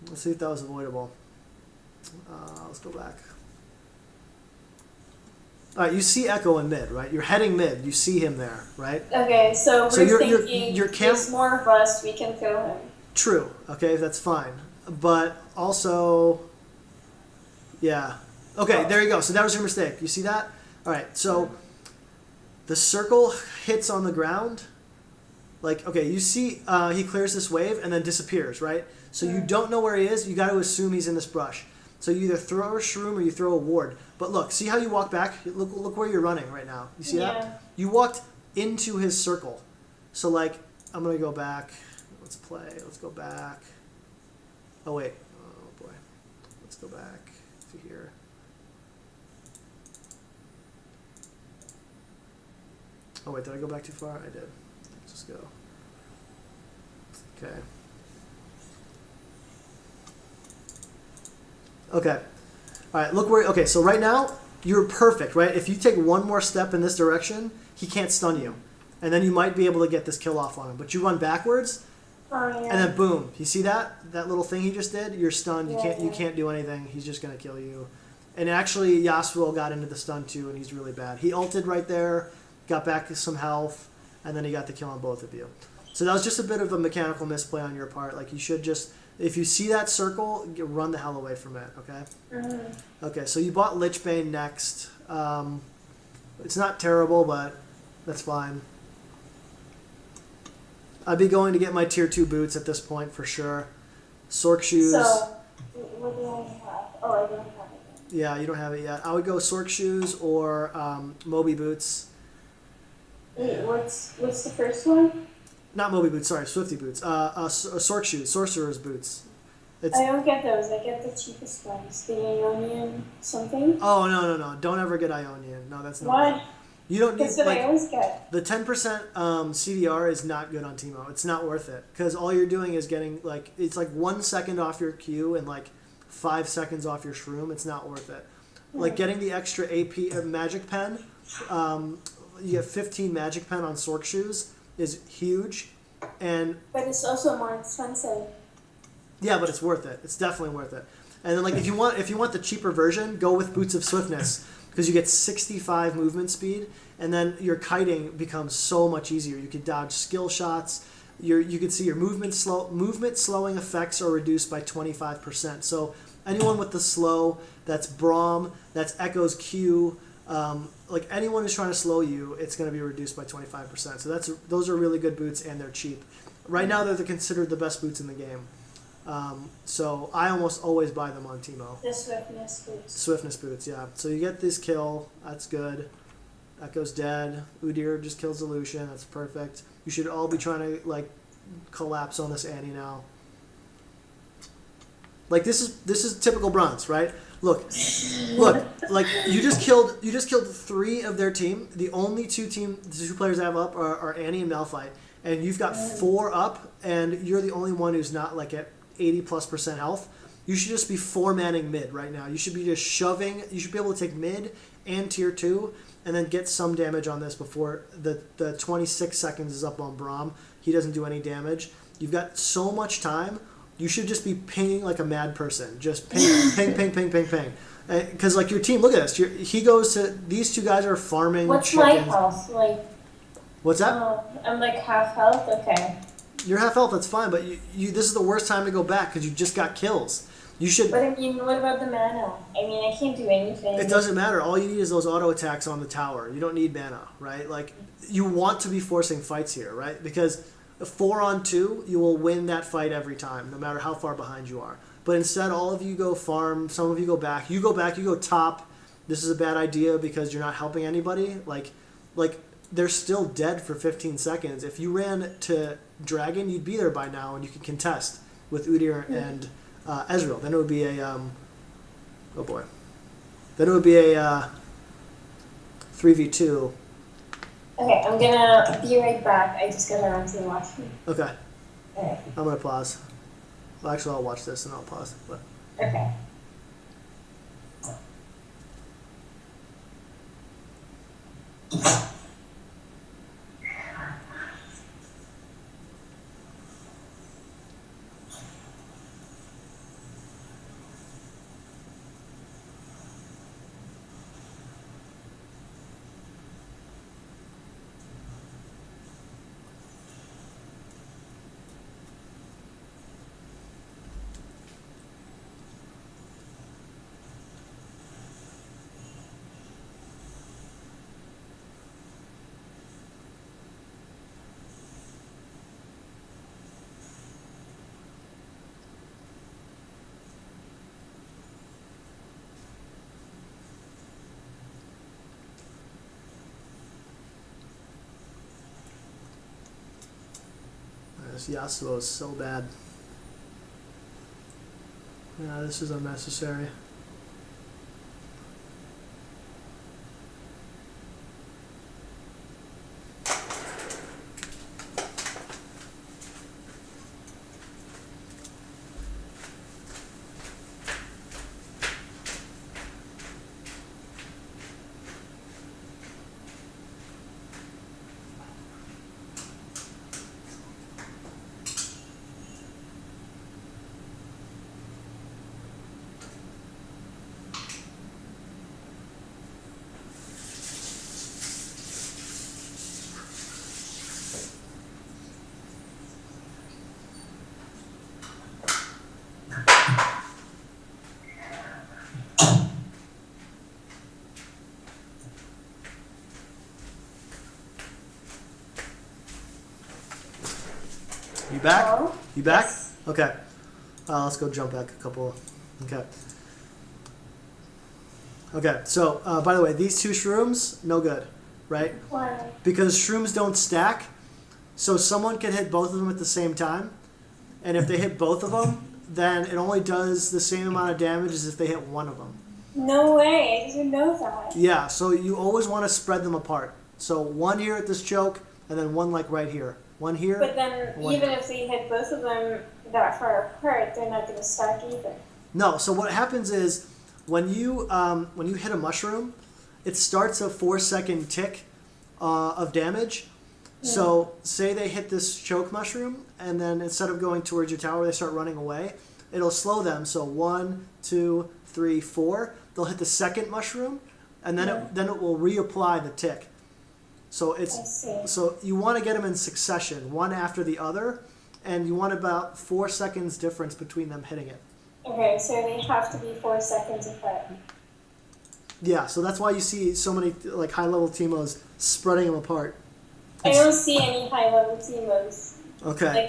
Let's see if that was avoidable. Let's go back. Alright, you see Echo in mid, right? You're heading mid. You see him there, right?
Okay, so we're thinking there's more of us, we can kill him.
True. Okay, that's fine. But also, yeah. Okay, there you go. So that was your mistake. You see that? All right, so the circle hits on the ground. Like, okay, you see he clears this wave and then disappears, right? So you don't know where he is. You got to assume he's in this brush. So you either throw a shroom or you throw a ward. But look, see how you walk back? Look where you're running right now. You see that? You walked into his circle. So, like, I'm going to go back. Let's play. Let's go back. Oh, wait. Oh, boy. Let's go back to here. Oh, wait. Did I go back too far? I did. Let's just go. Okay. Okay. All right. Look where... Okay, so right now, you're perfect, right? If you take one more step in this direction, he can't stun you. And then you might be able to get this kill off on him. But you run backwards... And then boom, you see that little thing he just did? You're stunned. You can't do anything. He's just gonna kill you. And actually, Yasuo got into the stun too, and he's really bad. He ulted right there, got back some health, and then he got the kill on both of you. So that was just a bit of a mechanical misplay on your part. Like you should just, if you see that circle, run the hell away from it. Okay. Okay. So you bought Lichbane next. It's not terrible, but that's fine. I'd be going to get my tier 2 boots at this point for sure. Sork shoes.
So, what do I have? Oh, I don't have it yet.
Yeah, you don't have it yet. I would go Sork shoes or Moby boots.
Wait, what's the first one?
Not Moby boots, sorry, Swifty boots. Sork shoes, Sorcerer's boots.
I don't get those. I get the cheapest ones. The Ionian something.
Oh, no. Don't ever get Ionian. No, that's not
Why?
Good. You don't need,
that's what I always get.
The 10% CDR is not good on Teemo. It's not worth it because all you're doing is getting it's like 1 second off your Q and like 5 seconds off your shroom. It's not worth it. Like getting the extra AP magic pen, you get 15 magic pen on Sork shoes is huge, but
it's also more expensive.
Yeah, but it's worth it. It's definitely worth it. And then if you want the cheaper version, go with Boots of Swiftness. Because you get 65 movement speed, and then your kiting becomes so much easier. You can dodge skill shots. You can see your movement slowing effects are reduced by 25%. So anyone with the slow, that's Braum, that's Echo's Q, like anyone who's trying to slow you, it's going to be reduced by 25%. So those are really good boots, and they're cheap. Right now, they're considered the best boots in the game. So I almost always buy them on Teemo.
The swiftness boots.
Swiftness boots, yeah. So you get this kill. That's good. That goes dead. Udyr just kills the Lucian. That's perfect. You should all be trying to like collapse on this Annie now. Like this is typical bronze, right? Look, like you just killed 3 of their team. The only two players I have up are Annie and Malphite, and you've got 4 up, and you're the only one who's not like at 80+% health. You should just be 4-manning mid right now. You should be just shoving. You should be able to take mid and tier 2, and then get some damage on this before the 26 seconds is up on Braum. He doesn't do any damage. You've got so much time. You should just be pinging like a mad person. Just ping, ping, ping, ping, ping, ping. Because like your team, look at this. He goes to these 2 guys are farming.
What's
chickens.
my health like?
What's that?
I'm like half health. Okay.
You're half health. That's fine, but you this is the worst time to go back because you just got kills. You should.
But I mean, what about the mana? I mean, I can't do anything.
It doesn't matter. All you need is those auto attacks on the tower. You don't need mana, right? Like you want to be forcing fights here, right? Because 4-on-2, you will win that fight every time, no matter how far behind you are. But instead, all of you go farm. Some of you go back. You go top. This is a bad idea because you're not helping anybody. Like they're still dead for 15 seconds. If you ran to Dragon, you'd be there by now, and you could contest with Udyr and Ezreal. Then it would be a oh boy. Then it would be a 3v2.
Okay, I'm gonna be right back. I just gotta run to the washroom.
Okay.
Okay.
I'm gonna pause. Well, actually, I'll watch this and I'll pause. But.
Okay.
This Yasuo is so bad. Yeah, this is unnecessary. You back?
Hello?
You back?
Yes.
Okay. Let's go jump back a couple. Okay. Okay, so by the way, these 2 shrooms, no good, right?
Why?
Because shrooms don't stack, so someone can hit both of them at the same time, and if they hit both of them, then it only does the same amount of damage as if they hit one of them.
No way! I didn't know that.
Yeah, so you always want to spread them apart. So one here at this choke, and then one like right here. One here.
But then,
one
even
here.
if they hit both of them that far apart, they're not going to stack either.
No, so what happens is when you hit a mushroom, it starts a 4-second tick of damage. Yeah. So say they hit this choke mushroom, and then instead of going towards your tower, they start running away. It'll slow them. So 1, 2, 3, 4. They'll hit the second mushroom, and then it will reapply the tick. So so you want to get them in succession, one after the other, and you want about 4 seconds difference between them hitting it.
Okay, so they have to be 4 seconds apart.
Yeah, so that's why you see so many like high level Teemos spreading them apart.
I don't see any high level Teemos.
Okay.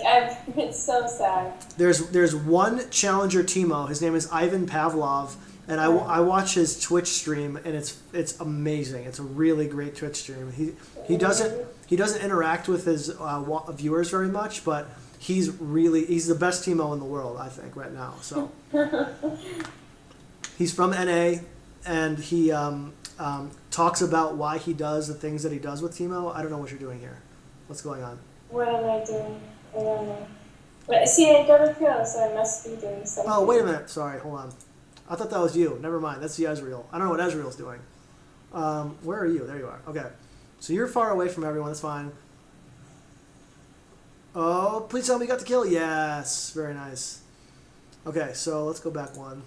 It's so sad.
There's one challenger Teemo. His name is Ivan Pavlov, and I watch his Twitch stream, and it's amazing. It's a really great Twitch stream. He doesn't interact with his viewers very much, but he's the best Teemo in the world, I think, right now. So he's from NA, and he talks about why he does the things that he does with Teemo. I don't know what you're doing here. What's going on?
What am I doing? I don't know. But see, I got a kill, so I must be doing something.
Oh, wait a minute. Sorry, hold on. I thought that was you. Never mind. That's the Ezreal. I don't know what Ezreal's doing. Where are you? There you are. Okay. So you're far away from everyone. That's fine. Oh, please tell me you got the kill. Yes. Very nice. Okay, so let's go back one.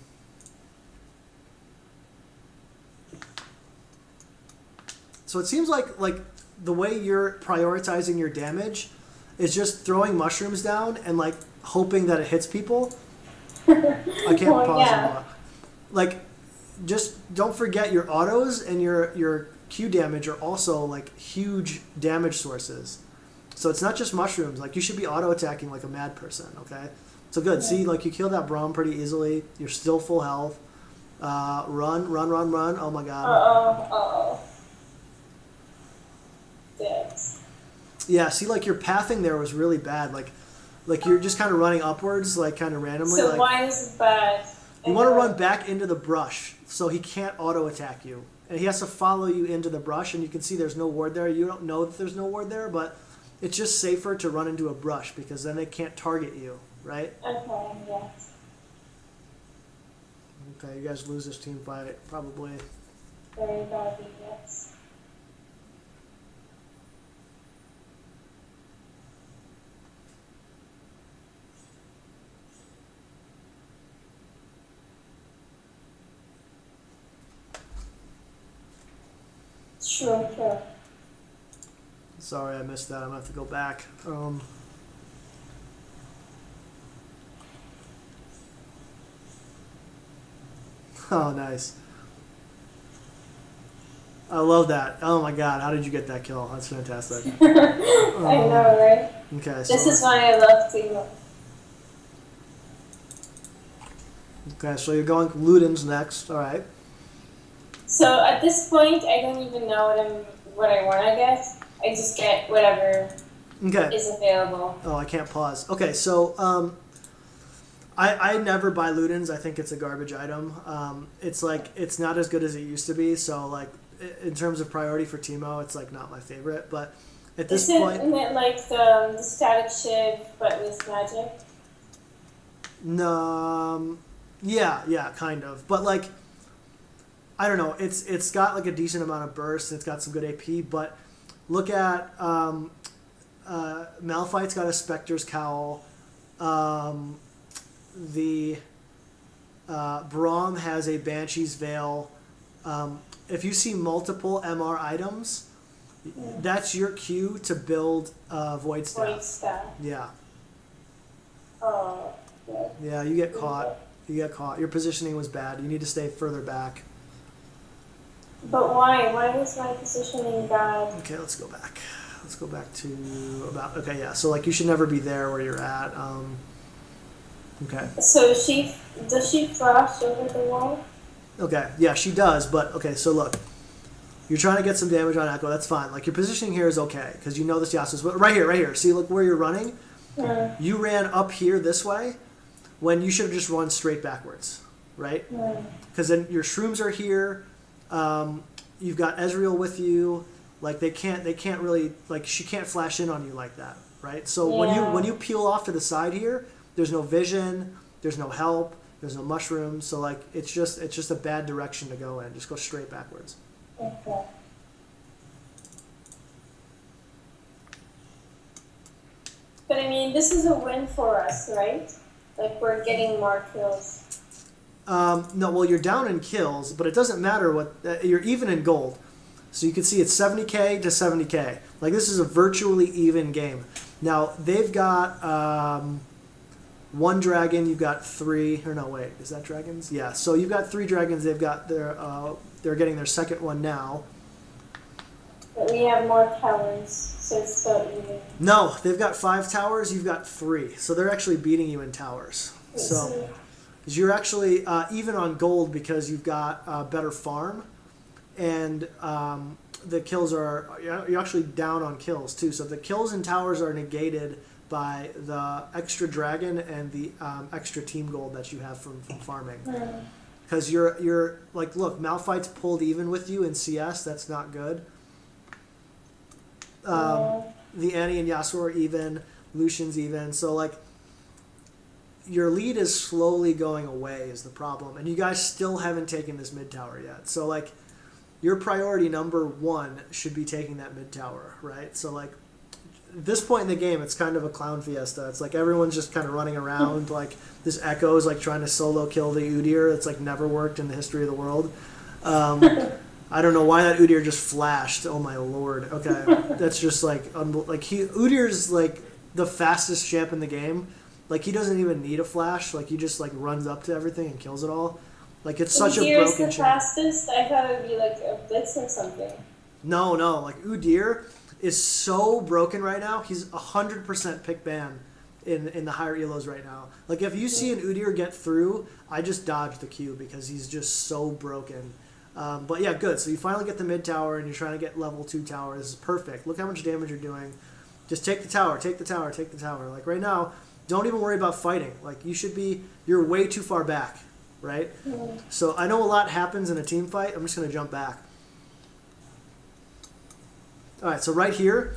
So it seems like the way you're prioritizing your damage is just throwing mushrooms down and like hoping that it hits people. I can't pause anymore. Like, just don't forget your autos and your Q damage are also like huge damage sources. So it's not just mushrooms. Like, you should be auto attacking like a mad person. Okay. So good. See, like, you killed that Braum pretty easily. You're still full health. Run. Oh my god. Yeah, see, like, your pathing there was really bad. Like you're just kind of running upwards, like, kind of randomly.
So
like,
why is it bad?
You want to run back into the brush so he can't auto-attack you. And he has to follow you into the brush, and you can see there's no ward there. You don't know that there's no ward there, but it's just safer to run into a brush because then they can't target you, right?
Okay, yes.
Okay, you guys lose this team fight, probably.
Very badly, yes. Sure.
Sorry, I missed that. I'm gonna have to go back. Oh, nice. I love that. Oh my god, how did you get that kill? That's fantastic.
I know, right?
Okay,
this is why I love Teemo.
Okay, so you're going Luden's next. All right.
So at this point, I don't even know what I want to get. I just get whatever is available.
Oh, I can't pause. Okay, so I never buy Ludens. I think it's a garbage item. It's like, it's not as good as it used to be. So like, in terms of priority for Teemo, it's like not my favorite. But at this point,
isn't it like the static shiv but with magic?
No, yeah, kind of. But like, I don't know. It's got like a decent amount of burst. It's got some good AP. But look at Malphite's got a Spectre's Cowl. The Braum has a Banshee's Veil. If you see multiple MR items, that's your cue to build Void Staff.
Void Staff.
Yeah.
Oh.
Yeah, you get caught. Your positioning was bad. You need to stay further back.
But why? Why was my positioning bad?
Okay, let's go back. Let's go back to about. Okay, yeah. So like, you should never be there where you're at. Okay.
So does she flash over the wall?
Okay, yeah, she does. But okay, so look, you're trying to get some damage on Echo. That's fine. Like, your positioning here is okay because you know this Yasuo's right here. See, look where you're running. You ran up here this way when you should have just run straight backwards, right? Because then your shrooms are here. You've got Ezreal with you. Like, they can't really, like, she can't flash in on you like that, right? So when you peel off to the side here, there's no vision, there's no help, there's no mushrooms. So like, it's just a bad direction to go in. Just go straight backwards.
Okay. But I mean, this is a win for us, right? Like, we're getting more kills.
No, well, you're down in kills, but it doesn't matter what you're even in gold. So you can see it's 70k to 70k. Like, this is a virtually even game. Now they've got 1 dragon, you've got 3. Or no, wait, is that dragons? Yeah. So you've got 3 dragons. They've got their they're getting their second one now.
But we have more towers, so it's so even.
No, they've got 5 towers. You've got 3. So they're actually beating you in towers. So you're actually even on gold because you've got better farm, and the kills are you're actually down on kills too. So the kills and towers are negated by the extra dragon and the extra team gold that you have from farming. Because you're like, look, Malphite's pulled even with you in CS. That's not good. The Annie and Yasuo are even, Lucian's even. So like, your lead is slowly going away is the problem, and you guys still haven't taken this mid tower yet. So like, your priority number 1 should be taking that mid tower, right? So like, at this point in the game, it's kind of a clown fiesta. It's like everyone's just kind of running around. Like this Echo is like trying to solo kill the Udyr. It's like never worked in the history of the world. I don't know why that Udyr just flashed. Oh my lord. Okay, that's just like Udyr's like the fastest champ in the game. Like he doesn't even need a flash. Like he just like runs up to everything and kills it all. Like it's such a broken champ.
Fastest? I thought it would be like a blitz or something.
No. Like Udyr is so broken right now. He's 100% pick ban in the higher elos right now. Like if you see an Udyr get through, I just dodge the Q because he's just so broken. But yeah, good. So you finally get the mid tower, and you're trying to get level 2 tower. This is perfect. Look how much damage you're doing. Just take the tower, take the tower, take the tower. Like right now, don't even worry about fighting. Like you're way too far back, right? So I know a lot happens in a team fight. I'm just going to jump back. All right, so right here,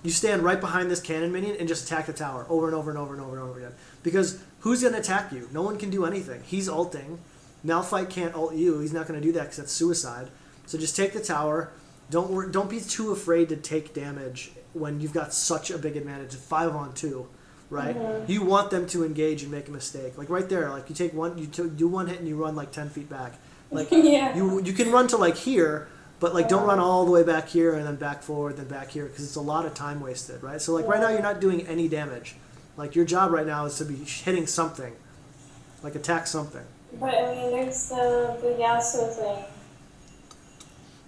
you stand right behind this cannon minion and just attack the tower over and over and over and over and over again. Because who's going to attack you? No one can do anything. He's ulting. Malphite can't ult you. He's not going to do that because that's suicide. So just take the tower. Don't be too afraid to take damage when you've got such a big advantage. 5-on-2, right? You want them to engage and make a mistake. Like right there, like you take one, do one hit and you run like 10 feet back. Like you can run to like here, but like don't run all the way back here and then back forward, then back here, because it's a lot of time wasted, right? So like right now you're not doing any damage. Like your job right now is to be hitting something, like attack something.
But I mean, there's the Yasuo thing.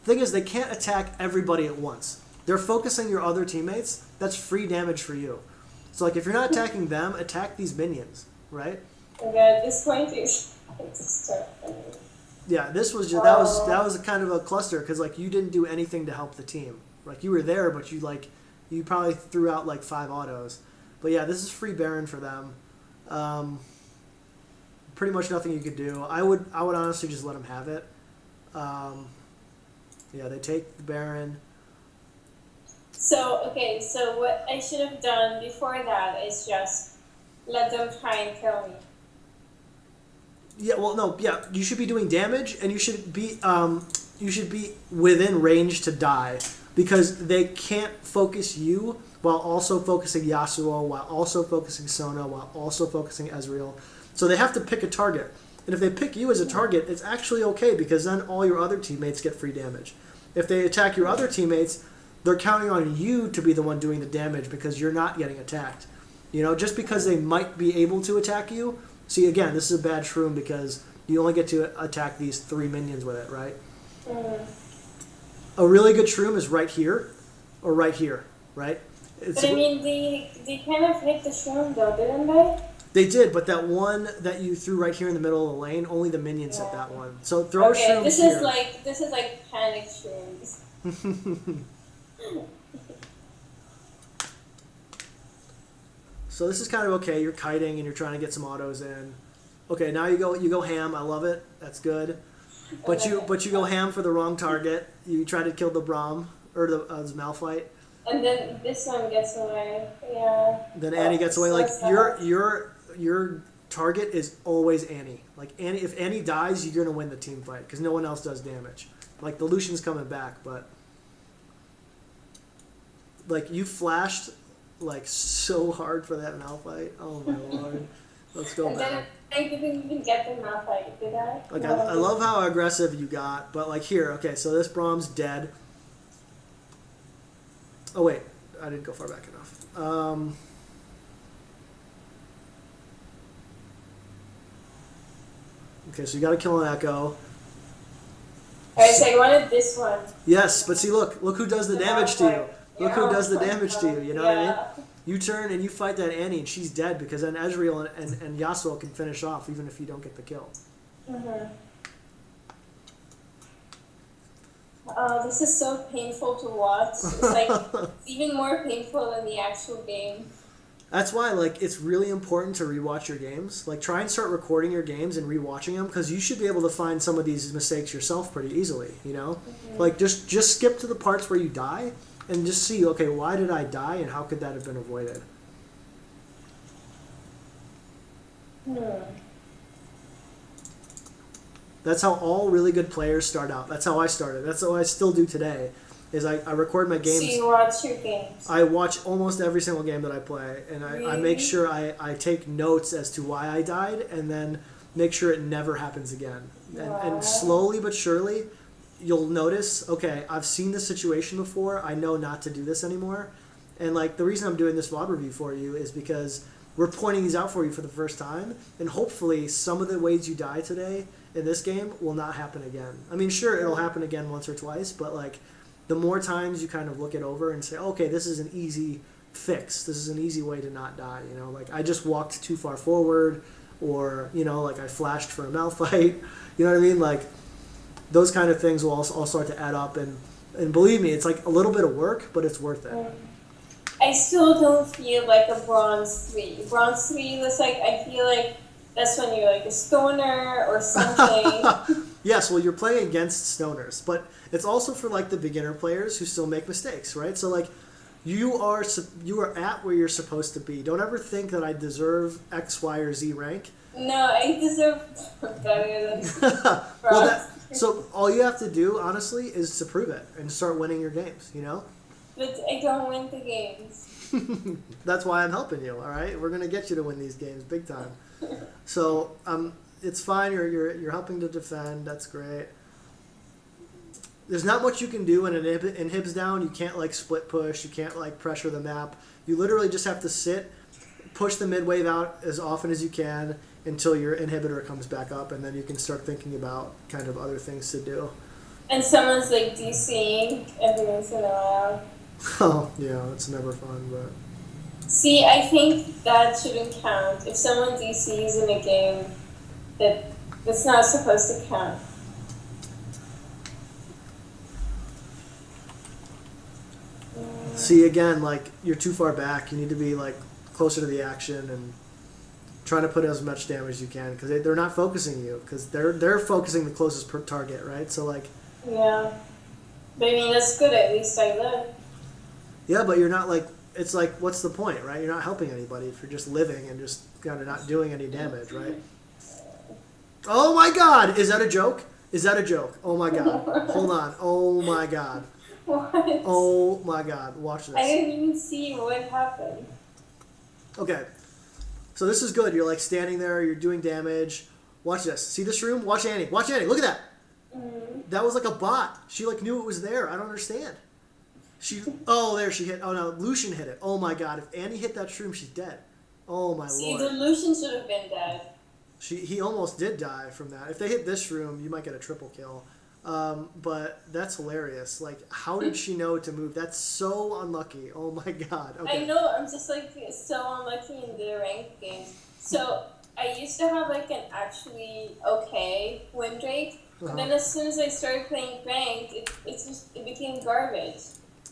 The thing is, they can't attack everybody at once. They're focusing your other teammates. That's free damage for you. So like, if you're not attacking them, attack these minions, right?
Okay, at this point,
yeah, this was just, that was a kind of a cluster because like you didn't do anything to help the team. Like you were there, but you probably threw out like 5 autos. But yeah, this is free Baron for them. Pretty much nothing you could do. I would honestly just let them have it. Yeah, they take the Baron.
So what I should have done before that is just let them try and kill me.
Yeah, well, no, yeah, you should be doing damage, and you should be within range to die, because they can't focus you while also focusing Yasuo, while also focusing Sona, while also focusing Ezreal. So they have to pick a target. And if they pick you as a target, it's actually okay, because then all your other teammates get free damage. If they attack your other teammates, they're counting on you to be the one doing the damage because you're not getting attacked. You know, just because they might be able to attack you. See, again, this is a bad shroom because you only get to attack these 3 minions with it, right? A really good shroom is right here or right here, right?
But I mean, they kind of hit the shroom though, didn't they?
They did, but that one that you threw right here in the middle of the lane, only the minions hit that one. So throw a shroom
this
here.
This is like panic shrooms.
So this is kind of okay. You're kiting and you're trying to get some autos in. Okay, now you go ham. I love it. That's good. But you go ham for the wrong target. You try to kill the Braum or the Malphite. And
then this one gets away. Yeah.
Then Annie gets away. Like your target is always Annie. Like Annie, if Annie dies, you're gonna win the team fight because no one else does damage. Like the Lucian's coming back, but like you flashed like so hard for that Malphite. Oh my lord. Let's go back.
I didn't even get the Malphite, did I?
Like I love how aggressive you got, but like here, okay, so this Braum's dead. Oh wait, I didn't go far back enough. Okay, so you got to kill an Echo.
Alright, so I wanted this one.
Yes, but see, look who does the damage to you. Look who does the damage to you. You know what I mean? You turn and you fight that Annie, and she's dead because then Ezreal and Yasuo can finish off even if you don't get the kill.
This is so painful to watch. It's like it's even more painful than the actual game.
That's why, like, it's really important to rewatch your games. Like, try and start recording your games and rewatching them because you should be able to find some of these mistakes yourself pretty easily. You know, like just skip to the parts where you die and just see, okay, why did I die and how could that have been avoided? That's how all really good players start out. That's how I started. That's how I still do today. Is I record my games.
So you watch your games?
I watch almost every single game that I play, and I make sure I take notes as to why I died, and then make sure it never happens again. And slowly but surely, you'll notice, okay, I've seen this situation before. I know not to do this anymore. And like the reason I'm doing this VOD review for you is because we're pointing these out for you for the first time, and hopefully some of the ways you die today in this game will not happen again. I mean, sure, it'll happen again once or twice, but like the more times you kind of look it over and say, okay, this is an easy fix. This is an easy way to not die. You know, like I just walked too far forward, or you know, like I flashed for a malphite. You know what I mean? Like those kind of things will all start to add up, and believe me, it's like a little bit of work, but it's worth it.
I still don't feel like a bronze 3. Bronze 3 looks like, I feel like that's when you're like a stoner or something.
Yes, well, you're playing against stoners, but it's also for like the beginner players who still make mistakes, right? So like, you are at where you're supposed to be. Don't ever think that I deserve X, Y, or Z rank.
No, I deserve better than
well, so all you have to do, honestly, is to prove it and start winning your games. You know.
But I don't win the games.
That's why I'm helping you. All right, we're gonna get you to win these games big time. So it's fine. You're helping to defend. That's great. There's not much you can do when an inhib's down. You can't like split push. You can't like pressure the map. You literally just have to sit, push the mid wave out as often as you can until your inhibitor comes back up, and then you can start thinking about kind of other things to do.
And someone's like DCing every once in a while.
Oh yeah, it's never fun, but.
See, I think that shouldn't count. If someone DCs in a game, that's not supposed to count.
See, again, like, you're too far back. You need to be, like, closer to the action and trying to put as much damage as you can because they're not focusing you because they're focusing the closest per target, right? So, like...
Yeah. But, I mean, that's good. At least I live.
Yeah, but you're not, like... It's like, what's the point, right? You're not helping anybody if you're just living and just kind of not doing any damage, right? Oh, my God! Is that a joke? Is that a joke? Oh, my God. Hold on. Oh, my God.
What?
Oh my God, watch this.
I didn't even see what happened.
Okay, so this is good. You're like standing there, you're doing damage. Watch this. See this room? Watch Annie. Watch Annie. Look at that. That was like a bot. She like knew it was there. I don't understand. Oh, there she hit. Oh no, Lucian hit it. Oh my God, if Annie hit that shroom, she's dead. Oh my
See,
Lord.
the Lucian should have been dead.
He almost did die from that. If they hit this room, you might get a triple kill. But that's hilarious. Like, how did she know to move? That's so unlucky. Oh my God. Okay.
I know, I'm just like so unlucky in the ranked games. So I used to have like an actually okay win rate, but then as soon as I started playing ranked, it became garbage.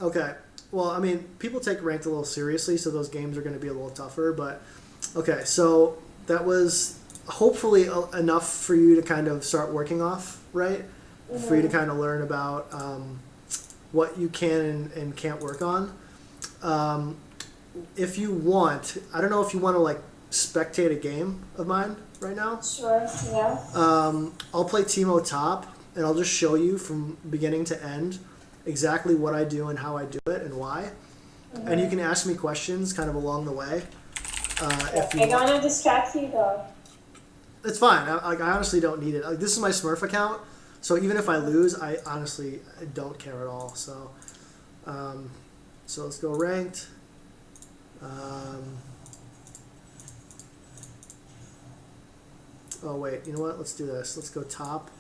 Okay. Well, I mean, people take ranked a little seriously, so those games are going to be a little tougher. But okay, so that was hopefully enough for you to kind of start working off, right? For you to kind of learn about what you can and can't work on. If you want, I don't know if you want to like spectate a game of mine right now.
Sure, yeah.
I'll play Teemo top, and I'll just show you from beginning to end exactly what I do and how I do it and why. And you can ask me questions kind of along the way. If you
I don't want to distract you though.
It's fine. I honestly don't need it. Like, this is my Smurf account. So even if I lose, I honestly don't care at all. So, so let's go ranked. Oh wait, you know what? Let's do this. Let's go top,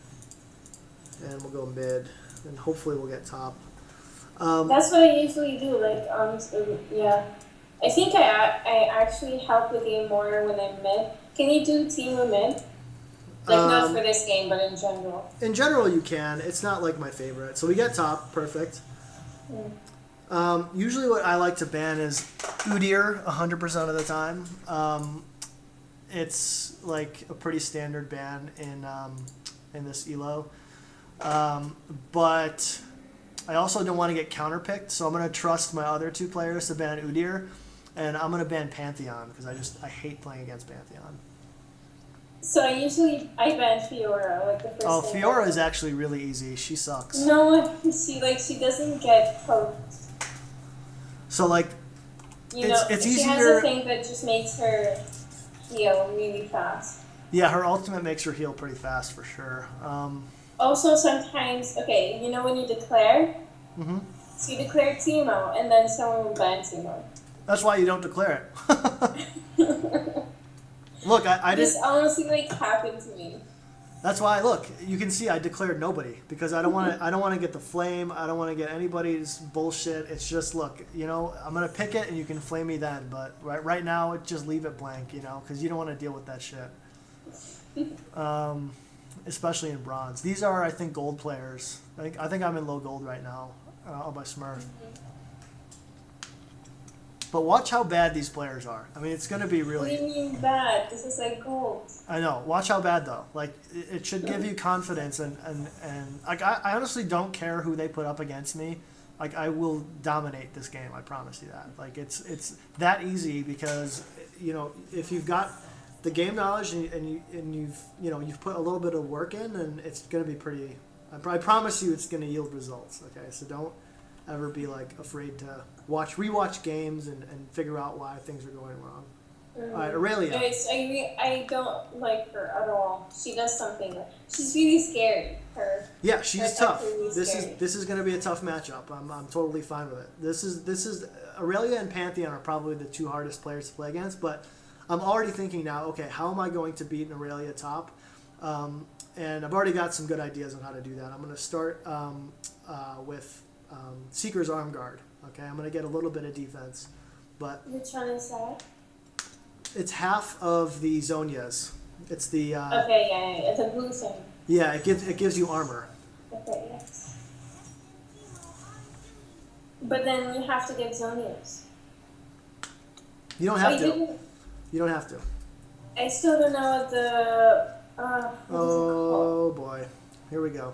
and we'll go mid, and hopefully we'll get top.
That's what I usually do. Like, yeah. I think I actually help the game more when I'm mid. Can you do Teemo mid? Like, not for this game, but in general.
In general, you can. It's not like my favorite. So we get top, perfect. Usually, what I like to ban is Udyr 100% of the time. It's like a pretty standard ban in this elo. But I also don't want to get counterpicked, so I'm going to trust my other two players to ban Udyr, and I'm going to ban Pantheon because I hate playing against Pantheon.
So I ban Fiora like the first.
Oh,
thing
Fiora is actually really easy. She sucks.
No, she doesn't get poked.
So like, it's
she
easier.
has a thing that just makes her heal really fast.
Yeah, her ultimate makes her heal pretty fast for sure.
Also, sometimes, okay, when you declare, so you declare Teemo, and then someone will ban Teemo.
That's why you don't declare it. Look, I didn't.
This honestly happened to me.
That's why. Look, you can see I declared nobody because I don't want to. I don't want to get the flame. I don't want to get anybody's bullshit. It's just look. I'm gonna pick it and you can flame me then. But right now, just leave it blank. Because you don't want to deal with that shit. Especially in bronze. These are, I think, gold players. I think I'm in low gold right now. On my Smurf. But watch how bad these players are. I mean, it's going to be really...
What do you mean bad? This is like gold.
I know. Watch how bad, though. It should give you confidence. And I honestly don't care who they put up against me. I will dominate this game. I promise you that. It's that easy because, if you've got the game knowledge and you've put a little bit of work in, and it's going to be pretty... I promise you it's going to yield results, okay? So don't ever be afraid to rewatch games and figure out why things are going wrong. All right, Aurelia.
Guys, I don't like her at all. She does something. She's really scary.
Yeah, she's tough.
Really
This is going to be a tough matchup. I'm totally fine with it. This is Aurelia and Pantheon are probably the two hardest players to play against, but I'm already thinking now, okay, how am I going to beat an Aurelia top? And I've already got some good ideas on how to do that. I'm going to start with Seeker's Arm Guard. Okay, I'm going to get a little bit of defense, but
which one is that?
It's half of the Zonia's. It's the
okay, yeah, it's a blue thing.
Yeah, it gives you armor.
Okay, yes. But then you have to get Zonia's.
You don't have to. You don't have to.
I still don't know what the.
Oh boy, here we go.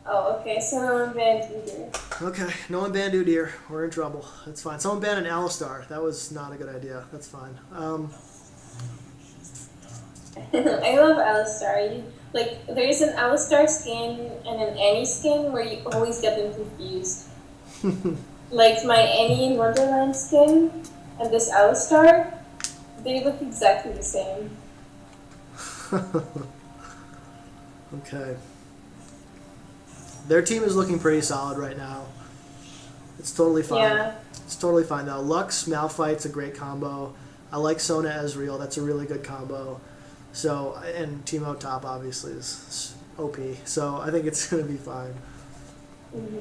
Oh, okay. So no one banned Udyr.
Okay, no one banned Udyr. We're in trouble. That's fine. Someone banned an Alistar. That was not a good idea. That's fine.
I love Alistar. There's an Alistar skin and an Annie skin where you always get them confused. Like my Annie in Wonderland skin and this Alistar, they look exactly the same.
Okay. Their team is looking pretty solid right now. It's totally fine.
Yeah.
It's totally fine though. Lux Malphite's a great combo. I like Sona Ezreal. That's a really good combo. So, and Teemo top obviously is OP. So I think it's gonna be fine.
Mm-hmm.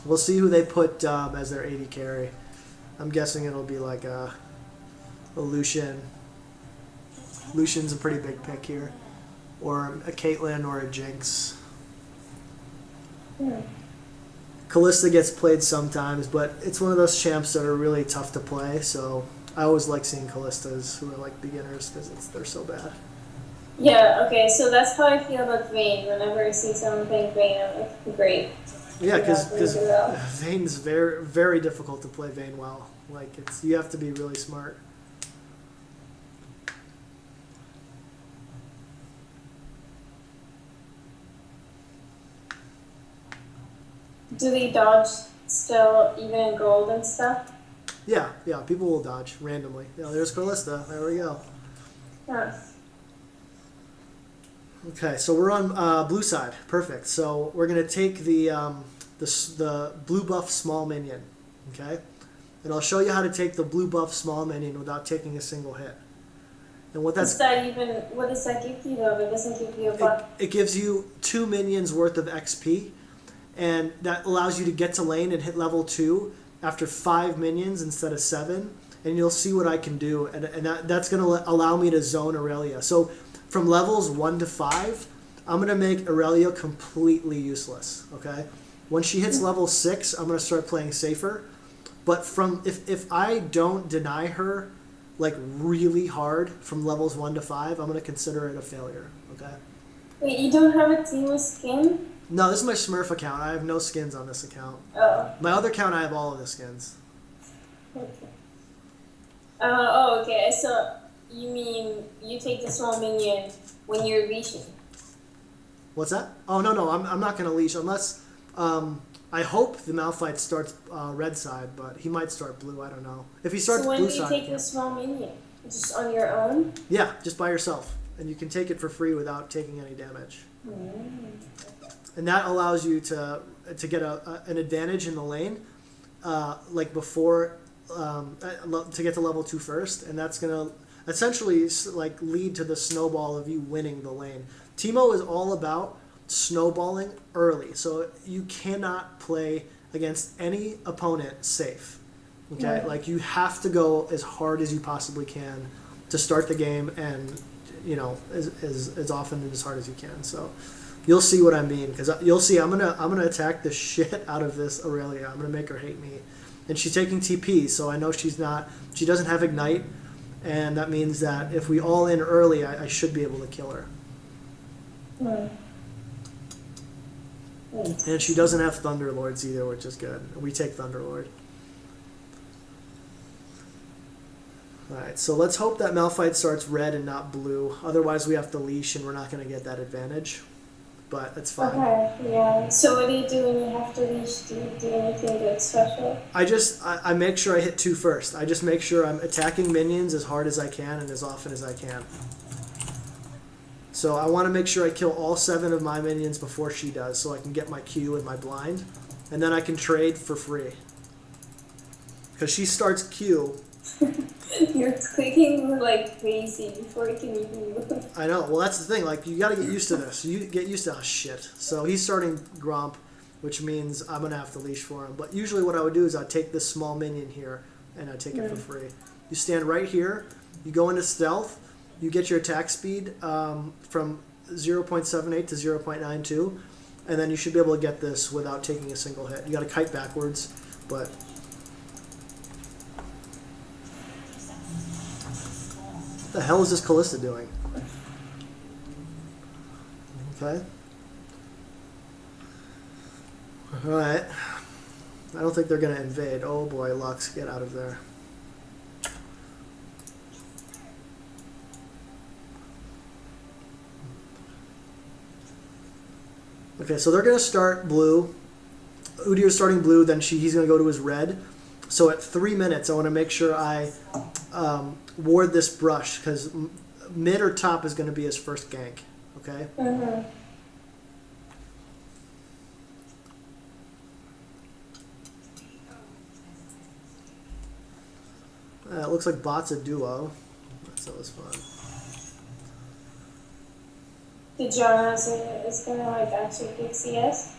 We'll see who they put as their AD carry. I'm guessing it'll be like a Lucian. Lucian's a pretty big pick here, or a Caitlyn or a Jinx. Kalista gets played sometimes, but it's one of those champs that are really tough to play, so I always like seeing Kalistas who are like beginners because they're so bad.
Yeah, okay, so that's how I feel about Vayne. Whenever I see someone playing Vayne, I'm like, great.
Yeah, because Vayne's very, very difficult to play Vayne well. You have to be really smart.
Do they dodge still, even in gold and stuff?
Yeah, people will dodge randomly. Yeah, there's Kalista. There we go.
Huh.
Okay, so we're on blue side. Perfect. So we're gonna take the blue buff small minion. Okay, and I'll show you how to take the blue buff small minion without taking a single hit. And what
What's that even? What does that give you though? It doesn't give you a buff.
it gives you 2 minions worth of XP, and that allows you to get to lane and hit level 2 after 5 minions instead of 7. And you'll see what I can do, and that's going to allow me to zone Aurelia. So from levels 1 to 5, I'm going to make Aurelia completely useless, okay? When she hits level 6, I'm going to start playing safer. But from if I don't deny her like really hard from levels 1 to 5, I'm going to consider it a failure, okay?
Wait, you don't have a Teemo skin?
No, this is my Smurf account. I have no skins on this account.
Oh.
My other account, I have all of the skins.
Okay. Okay. So you mean you take the small minion when you're leashing?
What's that? Oh, no, I'm not going to leash unless... I hope the Malphite starts red side, but he might start blue, I don't know. If he starts blue side...
So when do you take the small minion? Just on your own?
Yeah, just by yourself. And you can take it for free without taking any damage. And that allows you to get an advantage in the lane, like before... to get to level 2 first, and that's gonna essentially like lead to the snowball of you winning the lane. Teemo is all about snowballing early, so you cannot play against any opponent safe. Okay, like you have to go as hard as you possibly can to start the game, and as often and as hard as you can. So you'll see what I mean, because you'll see I'm gonna attack the shit out of this Aurelia. I'm gonna make her hate me. And she's taking TP, so I know she doesn't have Ignite, and that means that if we all in early, I should be able to kill her. And she doesn't have Thunderlords either, which is good. We take Thunderlord. Alright, so let's hope that Malphite starts red and not blue. Otherwise we have to leash and we're not going to get that advantage. But that's fine.
Okay, yeah. So what do you do when you have to leash? Do you do anything good special?
I make sure I hit 2 first. I just make sure I'm attacking minions as hard as I can and as often as I can. So I want to make sure I kill all 7 of my minions before she does, so I can get my Q and my blind. And then I can trade for free. Because she starts Q.
You're clicking like crazy before you can even move.
I know. Well, that's the thing. Like, you got to get used to this. You get used to, oh, shit. So he's starting Gromp, which means I'm going to have to leash for him. But usually what I would do is I'd take this small minion here, and I'd take it for free. You stand right here. You go into stealth. You get your attack speed from 0.78 to 0.92. And then you should be able to get this without taking a single hit. You got to kite backwards, but... What the hell is this Callista doing? Okay. Alright. I don't think they're going to invade. Oh boy, Lux, get out of there. Okay, so they're going to start blue. Udyr's starting blue, then he's going to go to his red. So at 3 minutes, I want to make sure I ward this brush, because mid or top is going to be his first gank. Okay? It looks like bot's a duo. That's always fun.
Did John say it's going to like actually pick CS?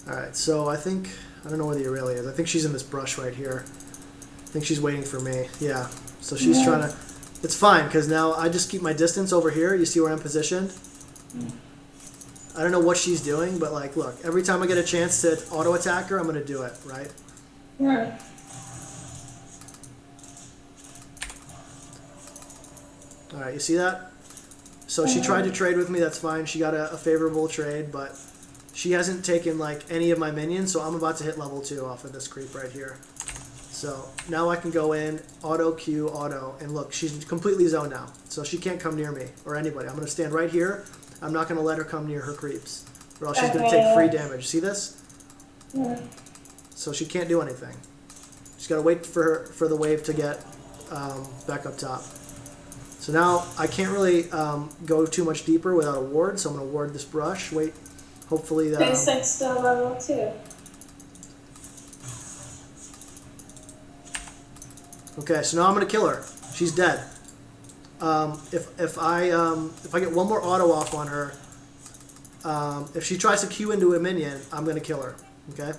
Alright, so I don't know where the Aurelia is. I think she's in this brush right here. I think she's waiting for me. Yeah. So she's trying to... It's fine, because now I just keep my distance over here. You see where I'm positioned? I don't know what she's doing, but like, look, every time I get a chance to auto-attack her, I'm going to do it, right?
Yeah.
Alright, you see that? So she tried to trade with me, that's fine. She got a favorable trade, but she hasn't taken like any of my minions, so I'm about to hit level 2 off of this creep right here. So now I can go in, auto Q, auto, and look, she's completely zoned now. So she can't come near me, or anybody. I'm going to stand right here. I'm not going to let her come near her creeps, or else she's going to take free damage. See this?
Yeah.
So she can't do anything. She's got to wait for the wave to get back up top. So now I can't really go too much deeper without a ward, so I'm going to ward this brush, wait Hopefully that.
There's like still level 2.
Okay, so now I'm gonna kill her. She's dead. If I get one more auto off on her, if she tries to Q into a minion, I'm gonna kill her. Okay.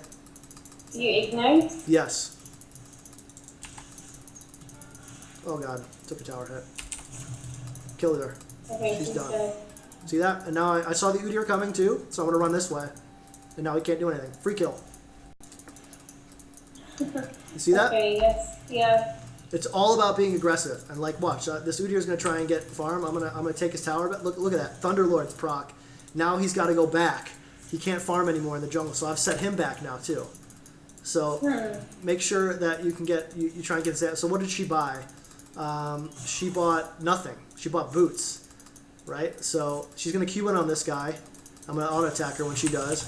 Do you ignite?
Yes. Oh god, took a tower hit. Killed her.
Okay,
She's done.
dead.
See that? And now I saw the Udyr coming too, so I'm gonna run this way. And now he can't do anything. Free kill. You see that?
Okay, yes, yeah.
It's all about being aggressive. And like, watch, this Udyr is gonna try and get farm. I'm gonna take his tower, but look at that, Thunderlord's proc. Now he's got to go back. He can't farm anymore in the jungle, so I've set him back now too. So make sure that you can get you try and get that. So what did she buy? She bought nothing. She bought boots, right? So she's gonna Q in on this guy. I'm gonna auto attack her when she does.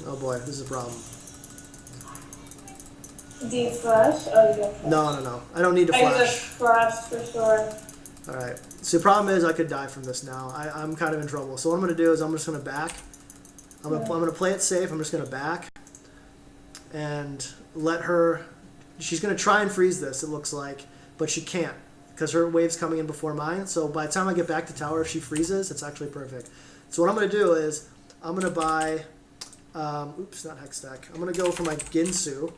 Oh boy, this is a problem.
Do you flash? Oh, you don't flash.
No. I don't need to
I use a
flash.
flash for sure.
All right. So the problem is I could die from this now. I'm kind of in trouble. So what I'm gonna do is I'm just gonna back. I'm gonna play it safe. I'm just gonna back and let her. She's gonna try and freeze this. It looks like, but she can't because her wave's coming in before mine. So by the time I get back to tower, if she freezes, it's actually perfect. So what I'm gonna do is I'm gonna buy. Oops, not Hextech. I'm gonna go for my Ginsu.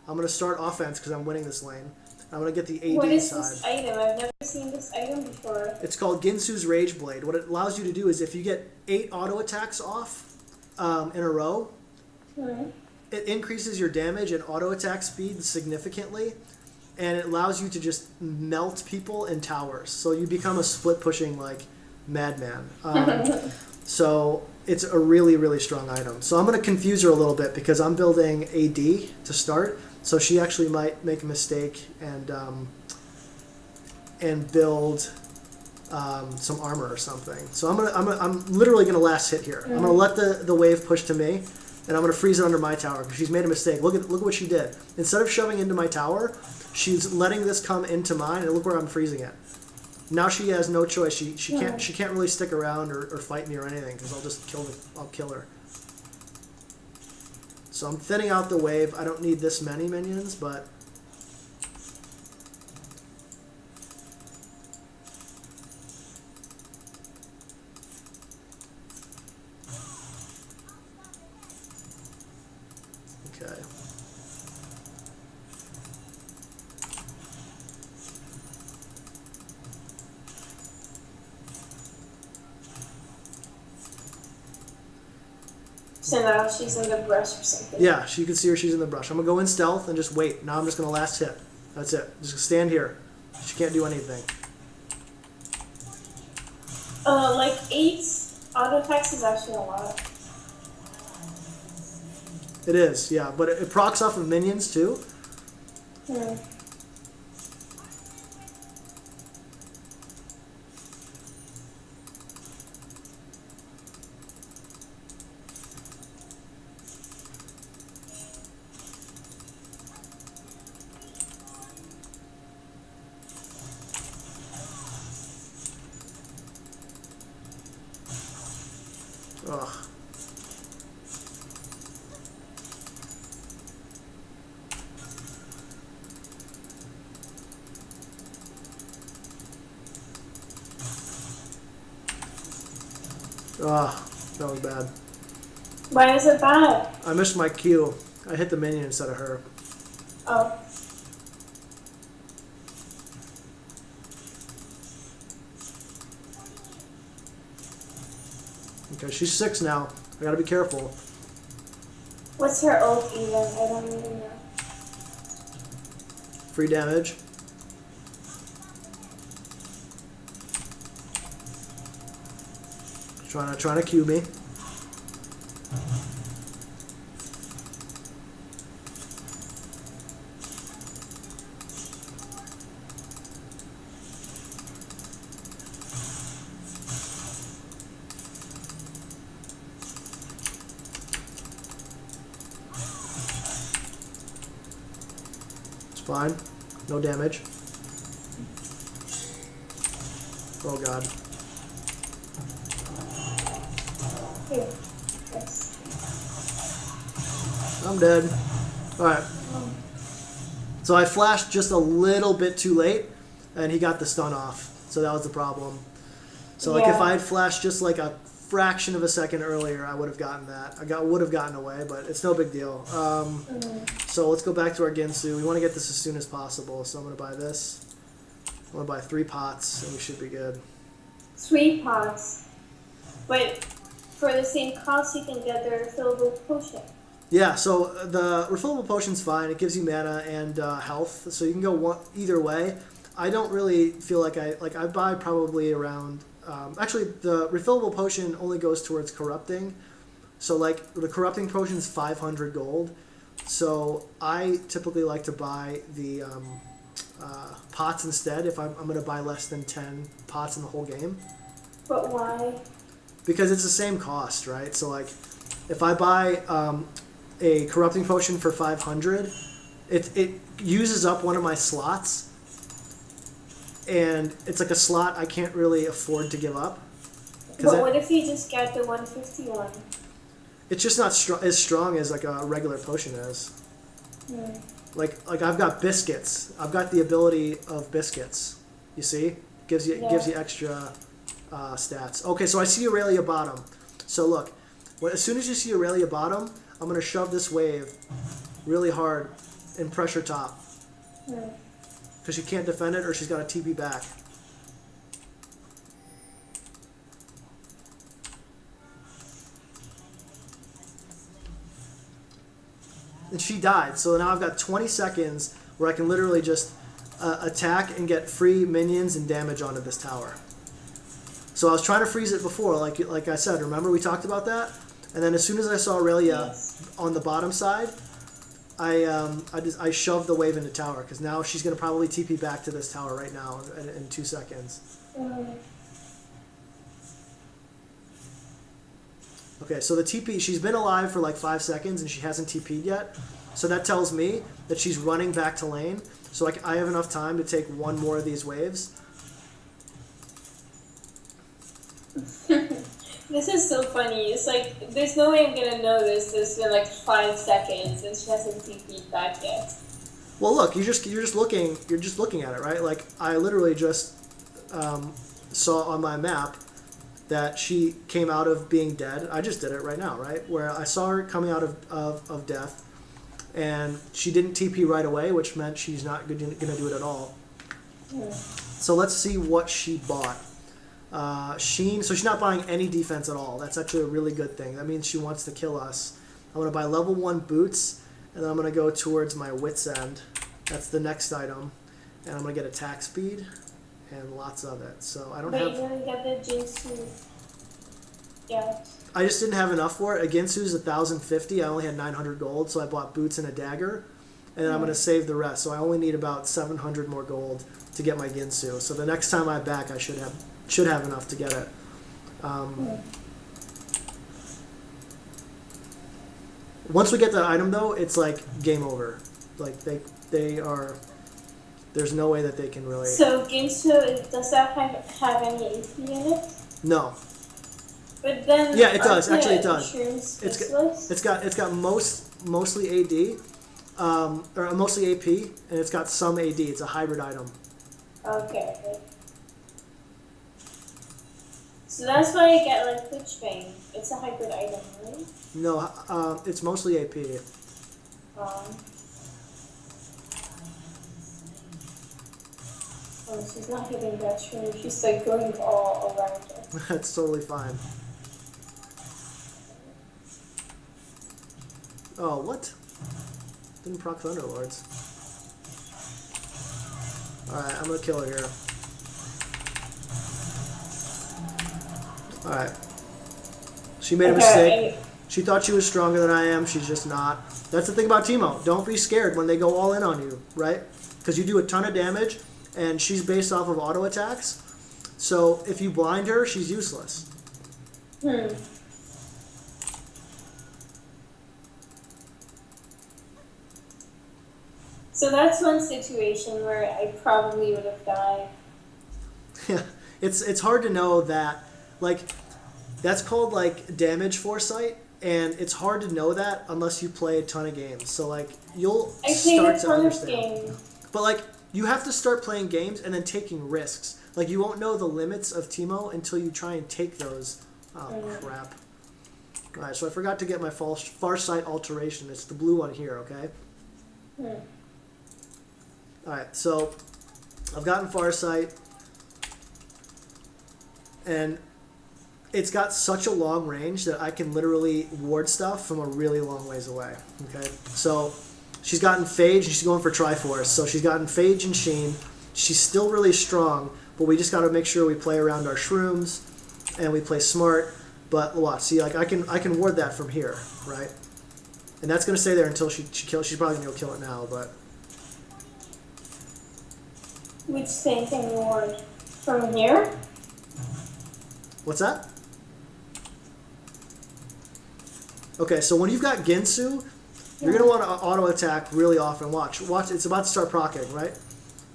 I'm gonna start offense because I'm winning this lane. I'm gonna get the AD
What is
side.
this item? I've never seen this item before.
It's called Ginsu's Rage Blade. What it allows you to do is if you get 8 auto attacks off in a row, it increases your damage and auto attack speed significantly, and it allows you to just melt people in towers. So you become a split pushing like madman. So it's a really, really strong item. So I'm going to confuse her a little bit because I'm building AD to start. So she actually might make a mistake and build some armor or something. So I'm literally gonna last hit here. I'm gonna let the wave push to me, and I'm gonna freeze it under my tower because she's made a mistake. Look at what she did. Instead of shoving into my tower, she's letting this come into mine, and look where I'm freezing it. Now she has no choice. She can't really stick around or fight me or anything because I'll kill her. So I'm thinning out the wave. I don't need this many minions, but okay.
So now she's in the brush or something.
Yeah, you can see her. She's in the brush. I'm gonna go in stealth and just wait. Now I'm just gonna last hit. That's it. Just gonna stand here. She can't do anything.
Like 8 auto attacks is actually a lot.
It is, yeah, but it procs off of minions too. Ugh. Ugh, that was bad.
Why is it bad?
I missed my Q. I hit the minion instead of her.
Oh.
Okay, she's 6 now. I gotta be careful.
What's her ult even? I don't even know.
Free damage. Trying to Q me. It's fine. No damage. Oh god.
Here. Yes.
I'm dead. Alright. So I flashed just a little bit too late, and he got the stun off. So that was the problem. So like if I had flashed just like a fraction of a second earlier, I would have gotten that. Would have gotten away, but it's no big deal. So let's go back to our Ginsu. We want to get this as soon as possible. So I'm going to buy this. I'm going to buy 3 pots, and we should be good.
3 pots. But for the same cost, you can get the refillable potion.
Yeah, so the refillable potion's fine. It gives you mana and health, so you can go either way. I don't really feel like I buy probably around. Actually, the refillable potion only goes towards corrupting. So like the corrupting potion's 500 gold. So I typically like to buy the pots instead if I'm going to buy less than 10 pots in the whole game.
But why?
Because it's the same cost, right? So like if I buy a corrupting potion for 500, it uses up one of my slots, and it's like a slot I can't really afford to give up.
But what if you just get the 151?
It's just not as strong as like a regular potion is. Like I've got biscuits. I've got the ability of biscuits. You see, gives you extra stats. Okay, so I see Aurelia bottom. So look, as soon as you see Aurelia bottom, I'm gonna shove this wave really hard and pressure top. Because she can't defend it, or she's got a TP back. And she died, so now I've got 20 seconds where I can literally just attack and get free minions and damage onto this tower. So I was trying to freeze it before, like I said. Remember we talked about that? And then as soon as I saw Aurelia on the bottom side, I shoved the wave into tower, because now she's going to probably TP back to this tower right now in 2 seconds. Okay, so the TP, she's been alive for like 5 seconds and she hasn't TP'd yet. So that tells me that she's running back to lane. So I have enough time to take one more of these waves.
This is so funny. It's like, there's no way I'm gonna know this. It's been like 5 seconds and she hasn't TP'd back yet.
Well, look, you're just looking at it, right? Like I literally just saw on my map that she came out of being dead. I just did it right now, right? Where I saw her coming out of death, and she didn't TP right away, which meant she's not going to do it at all. So let's see what she bought. Sheen, so she's not buying any defense at all. That's actually a really good thing. That means she wants to kill us. I'm going to buy level 1 boots, and then I'm going to go towards my wit's end. That's the next item. And I'm going to get attack speed and lots of it. So I don't have...
But you didn't get the Jinsu yet.
I just didn't have enough for it. A Ginsu's 1,050. I only had 900 gold, so I bought boots and a dagger. And then I'm going to save the rest. So I only need about 700 more gold to get my Ginsu. So the next time I'm back, I should have enough to get it. Once we get the item, though, it's like game over. Like they are... There's no way that they can really...
So Ginsu, does that have any AP in it?
No.
But then...
Yeah, it does. Actually, it does.
It's
got mostly AD, or mostly AP, and it's got some AD. It's a hybrid item.
Okay. So that's why I get like Twitch Bane. It's a hybrid item, right?
No, it's mostly AP.
Oh, she's not hitting that tree. She's like going all around it.
That's totally fine. Oh, what? Didn't proc Thunderlords. Alright, I'm gonna kill her here. Alright. She made a mistake. She thought she was stronger than I am. She's just not. That's the thing about Teemo. Don't be scared when they go all in on you, right? Because you do a ton of damage, and she's based off of auto attacks. So if you blind her, she's useless.
So that's one situation where I probably would have died.
Yeah, it's hard to know that. Like, That's called like damage foresight, and it's hard to know that unless you play a ton of games. So like you'll
I played
start
a
to
ton of
understand.
games.
But like you have to start playing games and then taking risks. Like you won't know the limits of Teemo until you try and take those. Oh crap! All right, so I forgot to get my far sight alteration. It's the blue one here. Okay. All right, so I've gotten far sight, and it's got such a long range that I can literally ward stuff from a really long ways away. Okay, so she's gotten Phage and she's going for Triforce. So she's gotten Phage and Sheen. She's still really strong, but we just got to make sure we play around our shrooms and we play smart. But watch, see, like I can ward that from here, right? And that's gonna stay there until she kills. She's probably gonna go kill it now, but
Which thing can you ward? From here?
what's that? Okay, so when you've got Ginsu, you're going to want to auto attack really often. Watch, it's about to start proccing, right?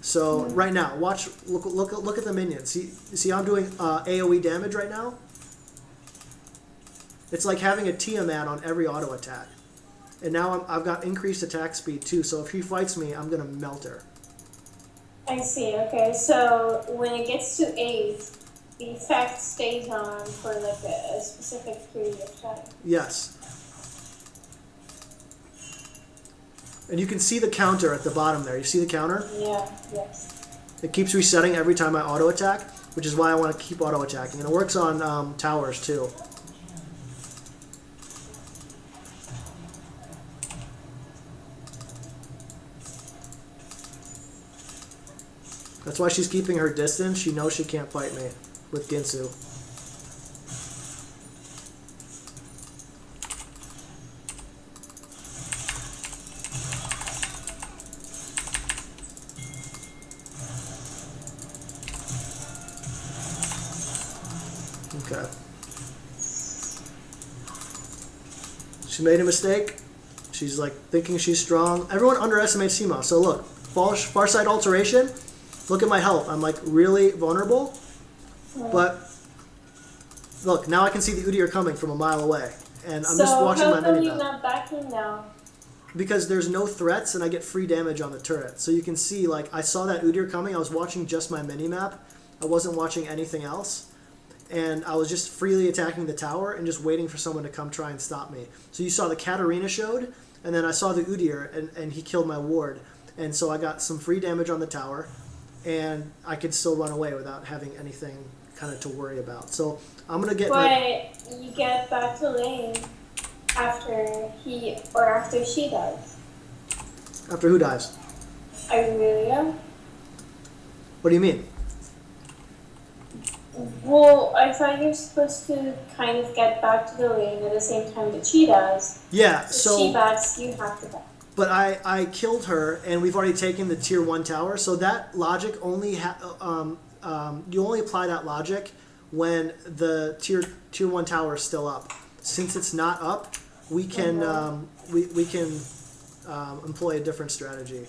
So right now, watch, look at the minions. See I'm doing AoE damage right now? It's like having a Tiamat on every auto attack. And now I've got increased attack speed too, so if he fights me, I'm going to melt her.
I see, okay. So when it gets to 8, the effect stays on for like a specific period of time.
Yes. And you can see the counter at the bottom there. You see the counter?
Yeah, yes.
It keeps resetting every time I auto attack, which is why I want to keep auto attacking. And it works on towers too. That's why she's keeping her distance. She knows she can't fight me with Ginsu. Okay. She made a mistake. She's like thinking she's strong. Everyone underestimates Teemo. So look, far side alteration. Look at my health. I'm like really vulnerable. But look, now I can see the Udyr coming from a mile away. And I'm just watching my
So how come
mini
you're
map.
not backing now?
Because there's no threats and I get free damage on the turret. So you can see, like, I saw that Udyr coming. I was watching just my mini map. I wasn't watching anything else. And I was just freely attacking the tower and just waiting for someone to come try and stop me. So you saw the Katarina showed, and then I saw the Udyr, and he killed my ward. And so I got some free damage on the tower, and I could still run away without having anything kind of to worry about. So I'm going to get
But you get back to lane after he or after she dies.
After who dies?
Irelia?
What do you mean?
Well, I thought you're supposed to kind of get back to the lane at the same time that she does.
Yeah,
If
so...
she backs, you have to back.
But I killed her, and we've already taken the tier 1 tower, so that logic only you only apply that logic when the tier 1 tower is still up. Since it's not up, we can we can employ a different strategy.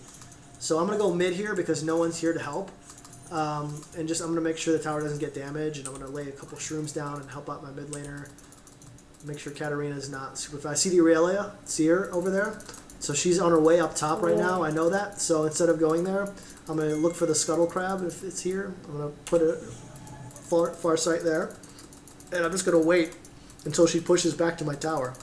So I'm gonna go mid here because no one's here to help, and I'm gonna make sure the tower doesn't get damaged, and I'm gonna lay a couple shrooms down and help out my mid laner. Make sure Katarina's not super fast. I see the Aurelia, see her over there. So she's on her way up top right now. I know that. So instead of going there, I'm going to look for the Scuttle Crab if it's here. I'm going to put it far sight there. And I'm just going to wait until she pushes back to my tower.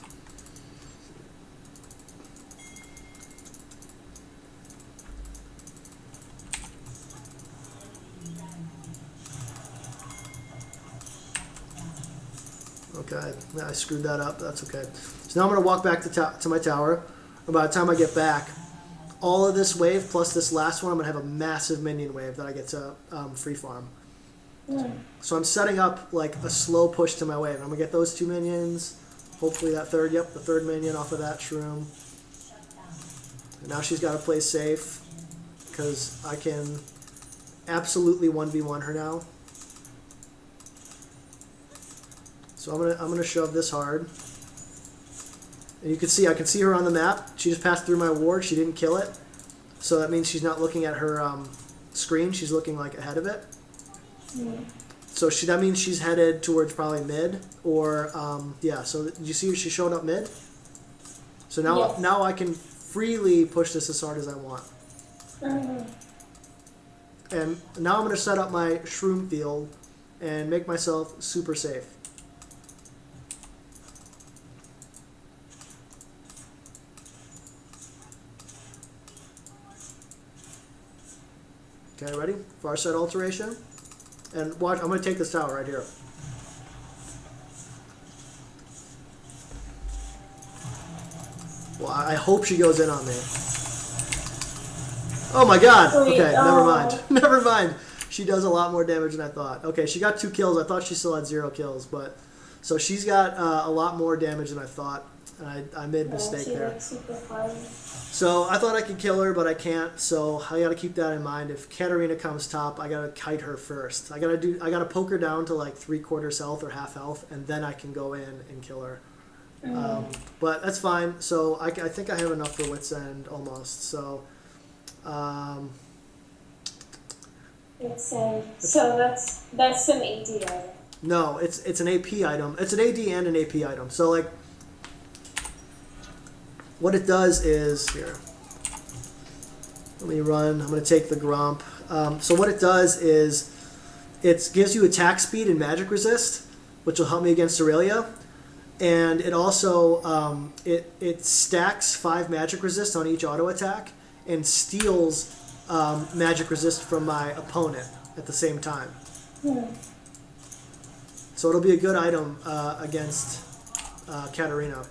Okay, I screwed that up. That's okay. So now I'm going to walk back to my tower. And by the time I get back, all of this wave plus this last one, I'm going to have a massive minion wave that I get to free farm. So I'm setting up like a slow push to my wave. I'm going to get those 2 minions. Hopefully that third, the third minion off of that shroom. And now she's got to play safe because I can absolutely 1v1 her now. So I'm gonna shove this hard. And you can see, I can see her on the map. She just passed through my ward. She didn't kill it. So that means she's not looking at her screen. She's looking like ahead of it. So that means she's headed towards probably mid, or yeah. So did you see she showed up mid? So now I can freely push this as hard as I want. And now I'm going to set up my shroom field and make myself super safe. Okay, ready? Far side alteration. And watch, I'm going to take this tower right here. Well, I hope she goes in on me. Oh my god! Okay, never mind. Never mind. She does a lot more damage than I thought. Okay, she got 2 kills. I thought she still had 0 kills, but so she's got a lot more damage than I thought. I made a mistake there. So I thought I could kill her, but I can't. So I got to keep that in mind. If Katarina comes top, I got to kite her first. I got to poke her down to like 3/4 health or half health, and then I can go in and kill her. But that's fine. So I think I have enough for Wit's End almost. So.
Wit's End. So that's an AD item.
No, it's an AP item. It's an AD and an AP item. So like, what it does is here. Let me run. I'm going to take the Gromp. So what it does is it gives you attack speed and magic resist, which will help me against Aurelia. And it also it stacks 5 magic resist on each auto attack and steals magic resist from my opponent at the same time. So it'll be a good item against Katarina.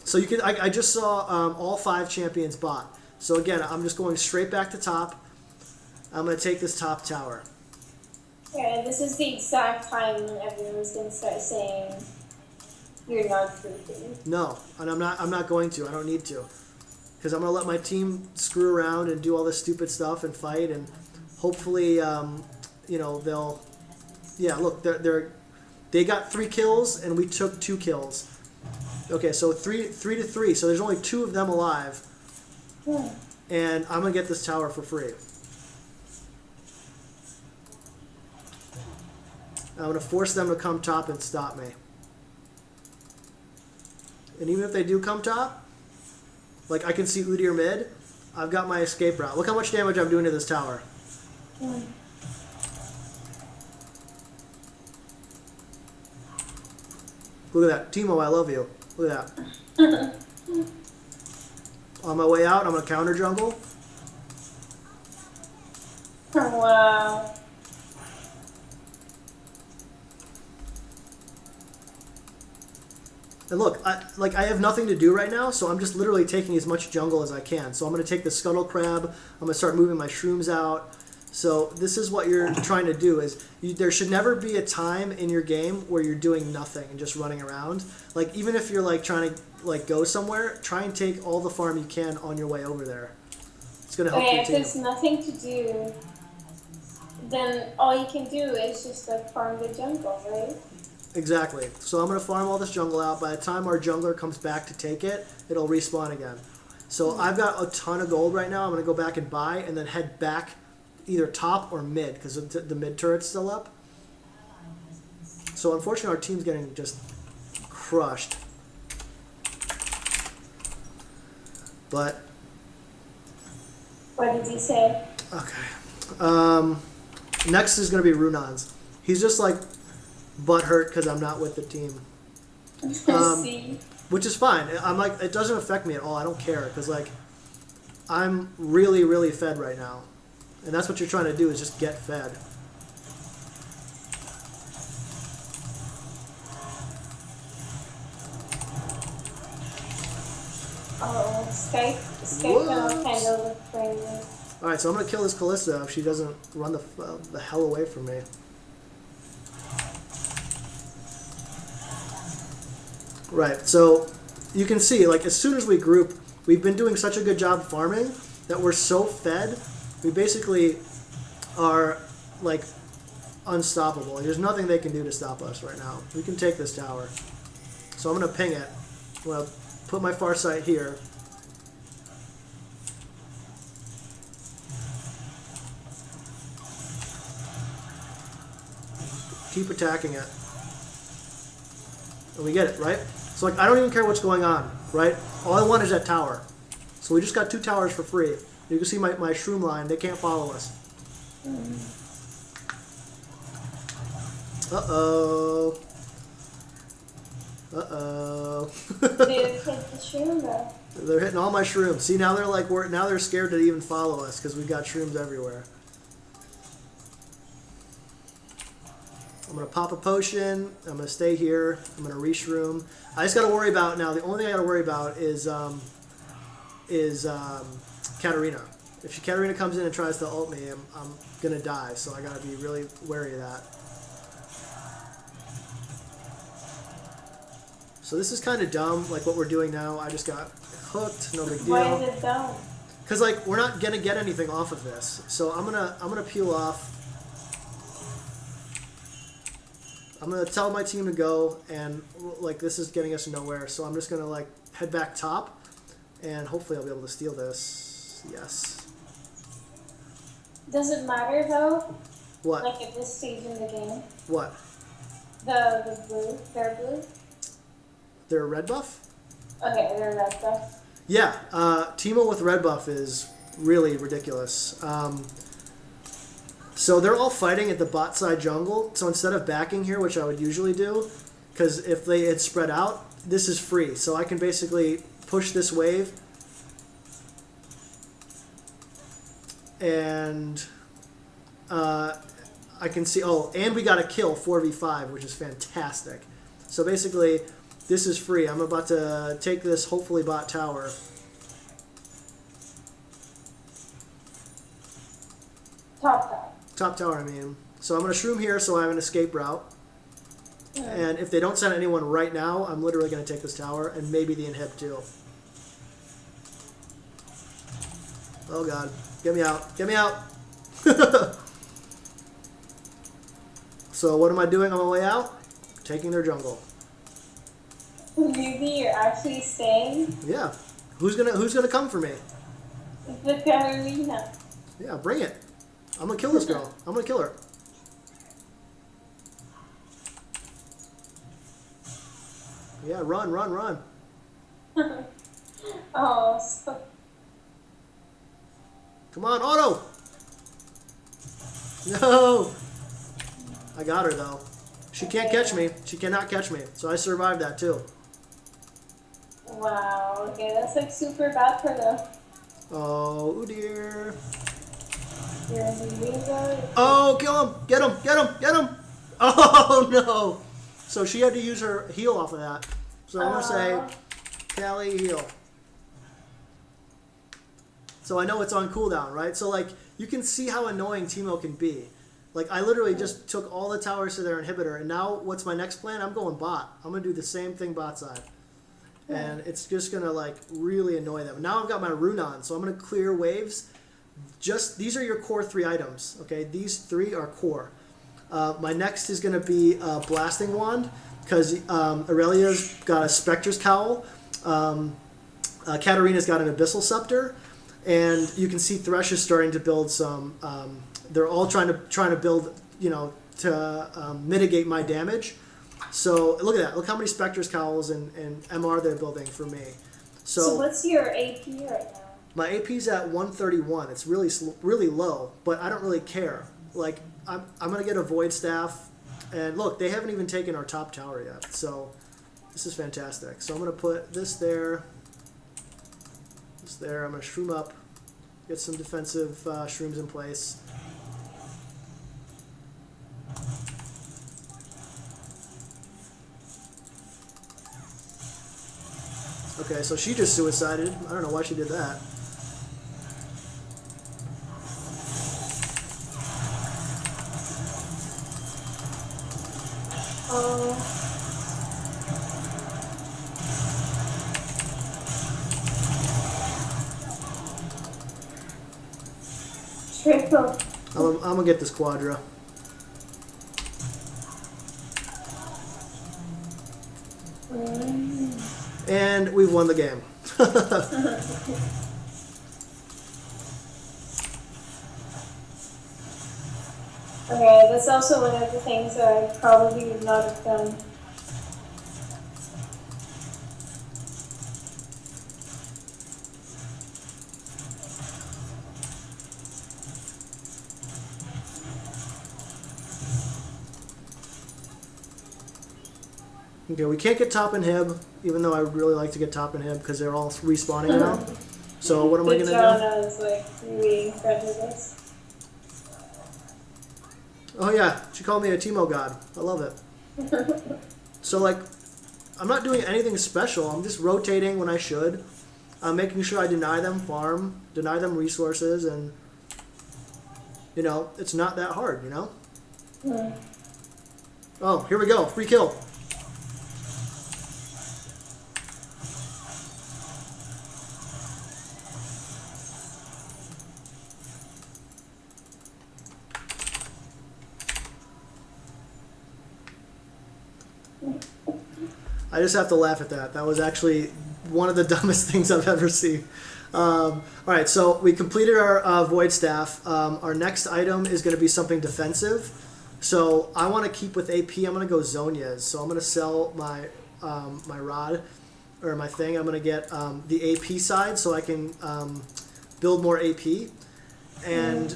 So you can. I just saw all 5 champions bot. So again, I'm just going straight back to top. I'm going to take this top tower.
Yeah, this is the exact time when everyone's going to start saying you're not creepy.
No, and I'm not going to. I don't need to. Because I'm going to let my team screw around and do all this stupid stuff and fight, and hopefully, you know, they'll... Yeah, look, they got 3 kills, and we took 2 kills. Okay, so 3 to 3, so there's only 2 of them alive. And I'm going to get this tower for free. I'm going to force them to come top and stop me. And even if they do come top, like I can see Udyr mid, I've got my escape route. Look how much damage I'm doing to this tower. Look at that. Teemo, I love you. Look at that. On my way out, I'm going to counter jungle.
Wow.
And look, I have nothing to do right now, so I'm just literally taking as much jungle as I can. So I'm going to take the Scuttle Crab. I'm going to start moving my shrooms out. So this is what you're trying to do. There should never be a time in your game where you're doing nothing and just running around. Like, even if you're like trying to like go somewhere, try and take all the farm you can on your way over there. It's going to help your
If
team.
there's nothing to do, then all you can do is just like farm the jungle, right?
Exactly. So I'm going to farm all this jungle out. By the time our jungler comes back to take it, it'll respawn again. So I've got a ton of gold right now. I'm going to go back and buy and then head back either top or mid because the mid turret's still up. So unfortunately our team's getting just crushed. But...
What did he say?
Okay. Next is going to be Runon's. He's just like... butthurt because I'm not with the team, which is fine. I'm like, it doesn't affect me at all. I don't care because like I'm really, really fed right now, and that's what you're trying to do is just get fed.
Oh, Skype kind of look friendly.
All right, so I'm gonna kill this Kalista if she doesn't run the hell away from me. Right, so you can see, like, as soon as we group, we've been doing such a good job farming that we're so fed, we basically are, like, unstoppable. There's nothing they can do to stop us right now. We can take this tower. So I'm going to ping it. I'm going to put my far sight here. keep attacking it. And we get it, right? So like I don't even care what's going on, right? All I want is that tower. So we just got 2 towers for free. You can see my shroom line, they can't follow us. Uh-oh. Uh-oh.
They hit the shroom though.
They're hitting all my shrooms. See, now they're like, now they're scared to even follow us because we've got shrooms everywhere. I'm going to pop a potion. I'm going to stay here. I'm going to re-shroom. I just got to worry about now. The only thing I got to worry about is Katarina. If Katarina comes in and tries to ult me, I'm going to die. So I got to be really wary of that. So this is kind of dumb, like what we're doing now. I just got hooked. No big deal.
Why is it dumb?
Because like we're not going to get anything off of this. So I'm gonna peel off. I'm going to tell my team to go, and like this is getting us nowhere, so I'm just going to like head back top, and hopefully I'll be able to steal this. Yes.
Does it matter though?
What?
Like at this stage in the game?
What?
The blue? They're blue?
They're red buff?
Okay, they're red buff.
Yeah, Teemo with red buff is really ridiculous. So they're all fighting at the bot side jungle. So instead of backing here, which I would usually do, because if they had spread out, this is free. So I can basically push this wave. And I can see, oh, and we got a kill 4v5, which is fantastic. So basically, this is free. I'm about to take this, hopefully, bot tower.
Top tower.
Top tower, I mean. So I'm going to shroom here so I have an escape route. And if they don't send anyone right now, I'm literally going to take this tower and maybe the inhib too. Oh god. Get me out. Get me out. So what am I doing on my way out? Taking their jungle.
Maybe you're actually staying?
Yeah. Who's gonna come for me?
The Katarina.
Yeah, bring it. I'm gonna kill this girl. I'm gonna kill her. Yeah, run, run, run.
Oh, so
Come on, auto! No! I got her, though. She can't catch me. She cannot catch me. So I survived that, too.
wow. Okay, that's like super bad for them.
Oh, dear.
You're in the window.
Oh, kill him! Get him! Get him! Get him! Oh, no! So she had to use her heal off of that. So I'm going to say, Callie, heal. So I know it's on cooldown, right? So, like, you can see how annoying Teemo can be. Like, I literally just took all the towers to their inhibitor, and now what's my next plan? I'm going bot. I'm going to do the same thing bot side. And it's just going to, like, really annoy them. Now I've got my rune on, so I'm going to clear waves. Just, these are your core 3 items, okay? These 3 are core. My next is going to be Blasting Wand, because Aurelia's got a Spectre's Cowl. Katarina's got an Abyssal Scepter. And you can see Thresh is starting to build some. They're all trying to build, you know, to mitigate my damage. So look at that. Look how many Spectre's Cowls and MR they're building for me.
So what's your AP right now?
My AP's at 131. It's really low, but I don't really care. Like I'm gonna get a Void Staff, and look, they haven't even taken our top tower yet. So this is fantastic. So I'm gonna put this there. There, I'm going to shroom up, get some defensive shrooms in place. Okay, so she just suicided. I don't know why she did that.
Triple.
I'm gonna get this Quadra. And we've won the game.
Okay, that's also one of the things that I probably would not have done.
Okay, we can't get top inhib, even though I would really like to get top inhib because they're all respawning now. So what am I gonna
Jana is like really prejudiced.
do? Oh yeah, she called me a Teemo god. I love it. So like, I'm not doing anything special. I'm just rotating when I should. I'm making sure I deny them farm, deny them resources, and you know, it's not that hard, you know? Oh, here we go. Free kill. I just have to laugh at that. That was actually one of the dumbest things I've ever seen. All right, so we completed our Void Staff. Our next item is going to be something defensive. So I want to keep with AP. I'm going to go Zonias. So I'm going to sell my my rod or my thing. I'm going to get the AP side so I can build more AP. And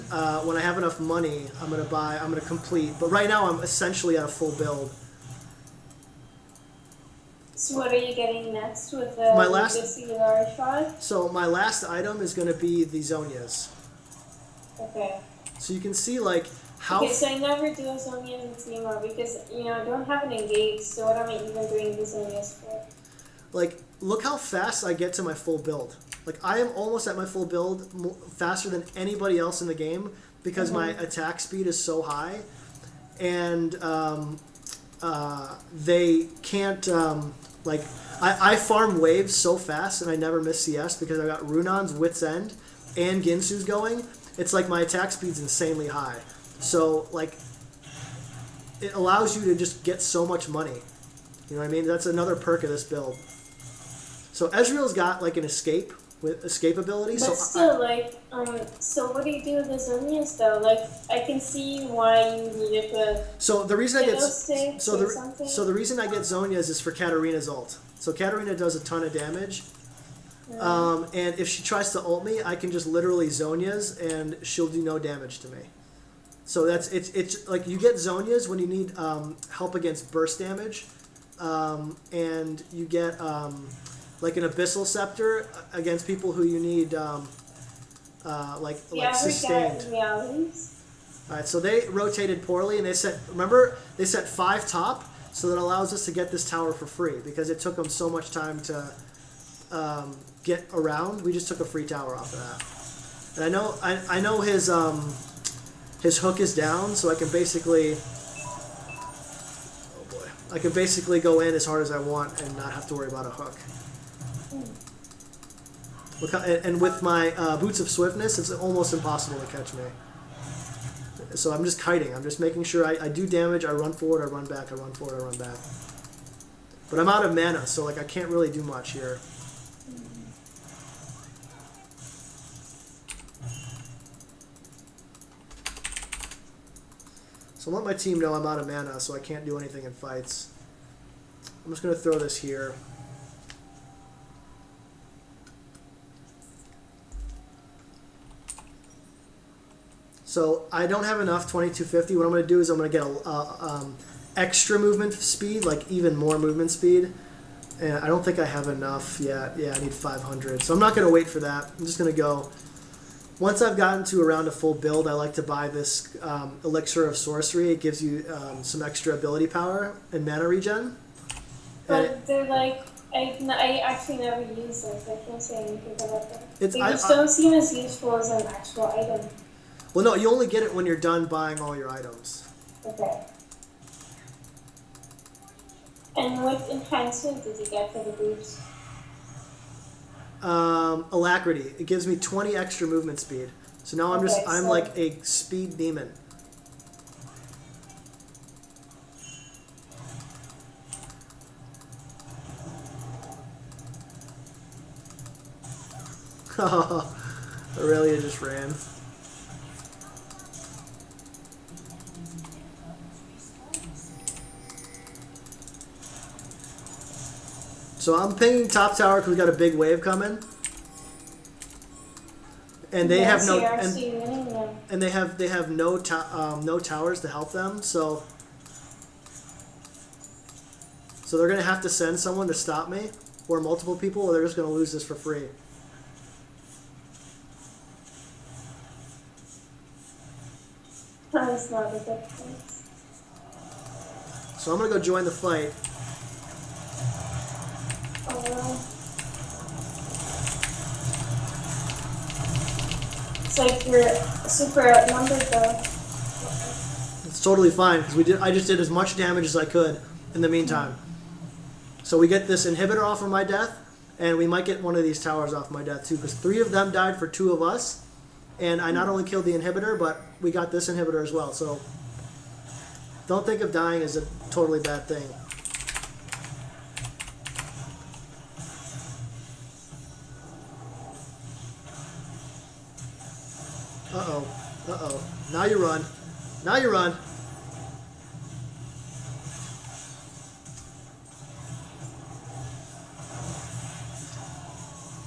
when I have enough money, I'm going to buy. I'm going to complete. But right now, I'm essentially at a full build.
So what are you getting next with the
My last-
shot?
So my last item is going to be the Zonias.
Okay.
So you can see like how.
Okay, so I never do a Zonia in Teemo because, you know, I don't have an engage, so what am I even doing the Zonias for?
Like, look how fast I get to my full build. Like, I am almost at my full build faster than anybody else in the game because my attack speed is so high. And they can't, like, I farm waves so fast and I never miss CS because I got Runon's Wit's End and Ginsu's going. It's like my attack speed's insanely high. So, like, it allows you to just get so much money. You know what I mean? That's another perk of this build. So Ezreal's got like an escape ability.
But
So
still, so what do you do with the Zonias though? Like, I can see why you needed to.
So the reason I get
something.
so the reason I get Zonia's is for Katarina's ult. So Katarina does a ton of damage. And if she tries to ult me, I can just literally Zonia's and she'll do no damage to me. So it's like you get Zonia's when you need help against burst damage, and you get like an Abyssal Scepter against people who you need like sustained. Alright, so they rotated poorly and they set 5 top, so that allows us to get this tower for free because it took them so much time to get around. We just took a free tower off of that. And I know his hook is down, so I can basically go in as hard as I want and not have to worry about a hook. And with my Boots of Swiftness, it's almost impossible to catch me. So I'm just kiting. I'm just making sure I do damage, I run forward, I run back, I run forward, I run back. But I'm out of mana, so like I can't really do much here. So I'm letting my team know I'm out of mana, so I can't do anything in fights. I'm just going to throw this here. So I don't have enough 2250. What I'm going to do is I'm going to get a extra movement speed, like even more movement speed. And I don't think I have enough yet. Yeah, I need 500. So I'm not going to wait for that. I'm just going to go. Once I've gotten to around a full build, I like to buy this Elixir of Sorcery. It gives you some extra ability power and mana regen.
But they're like, I actually never use them, so I can't say anything about them. They just don't seem as useful as an actual item.
Well, no, you only get it when you're done buying all your items.
Okay. And what enhancement did you get for the boots?
Alacrity. It gives me 20 extra movement speed. So now I'm like a speed demon. Aurelia just ran. So I'm pinging top tower because we got a big wave coming. And they have no and they have no no towers to help them, so they're gonna have to send someone to stop me, or multiple people, or they're just gonna lose this for free.
That's not a good place.
So I'm gonna go join the fight.
It's like you're super outnumbered though.
It's totally fine because I just did as much damage as I could in the meantime. So we get this inhibitor off of my death, and we might get one of these towers off my death too, because 3 of them died for 2 of us, and I not only killed the inhibitor, but we got this inhibitor as well. So don't think of dying as a totally bad thing. Uh-oh. Uh-oh. Now you run. Now you run.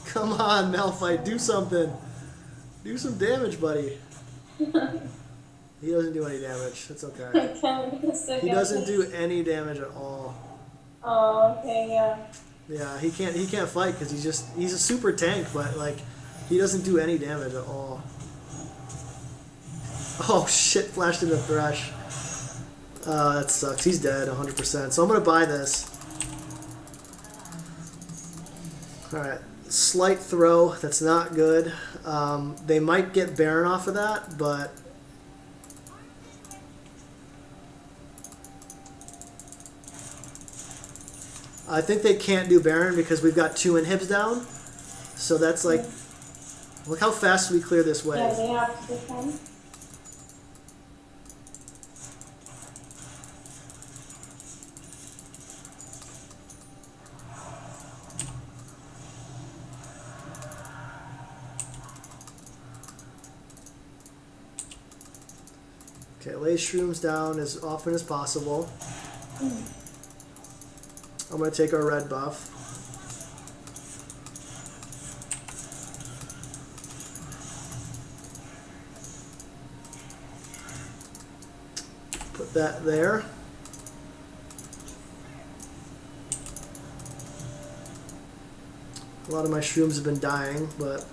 Come on, Malphite, do something. Do some damage, buddy. He doesn't do any damage. It's okay. He doesn't do any damage at all.
Oh, okay, yeah.
Yeah, he can't fight because he's a super tank, but like he doesn't do any damage at all. Oh shit! Flashed into Thresh. That sucks. He's dead 100%. So I'm gonna buy this. All right. Slight throw, that's not good. They might get Baron off of that, but I think they can't do Baron because we've got 2 inhibs down. So that's like, look how fast we clear this wave.
Yeah, they have to defend.
Okay, lay shrooms down as often as possible. I'm going to take our red buff. Put that there. A lot of my shrooms have been dying, but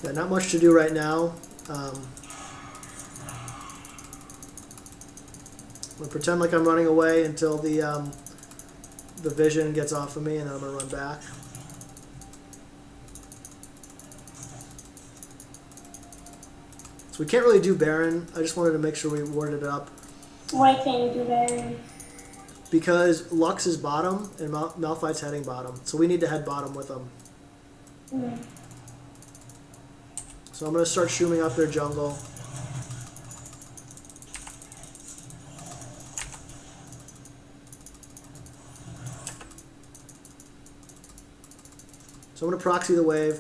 yeah, not much to do right now. I'm gonna pretend like I'm running away until the vision gets off of me, and then I'm gonna run back. So we can't really do Baron. I just wanted to make sure we warded it up.
Why can't you do Baron?
Because Lux is bottom and Malphite's heading bottom, so we need to head bottom with them. So I'm going to start shrooming up their jungle. So I'm going to proxy the wave.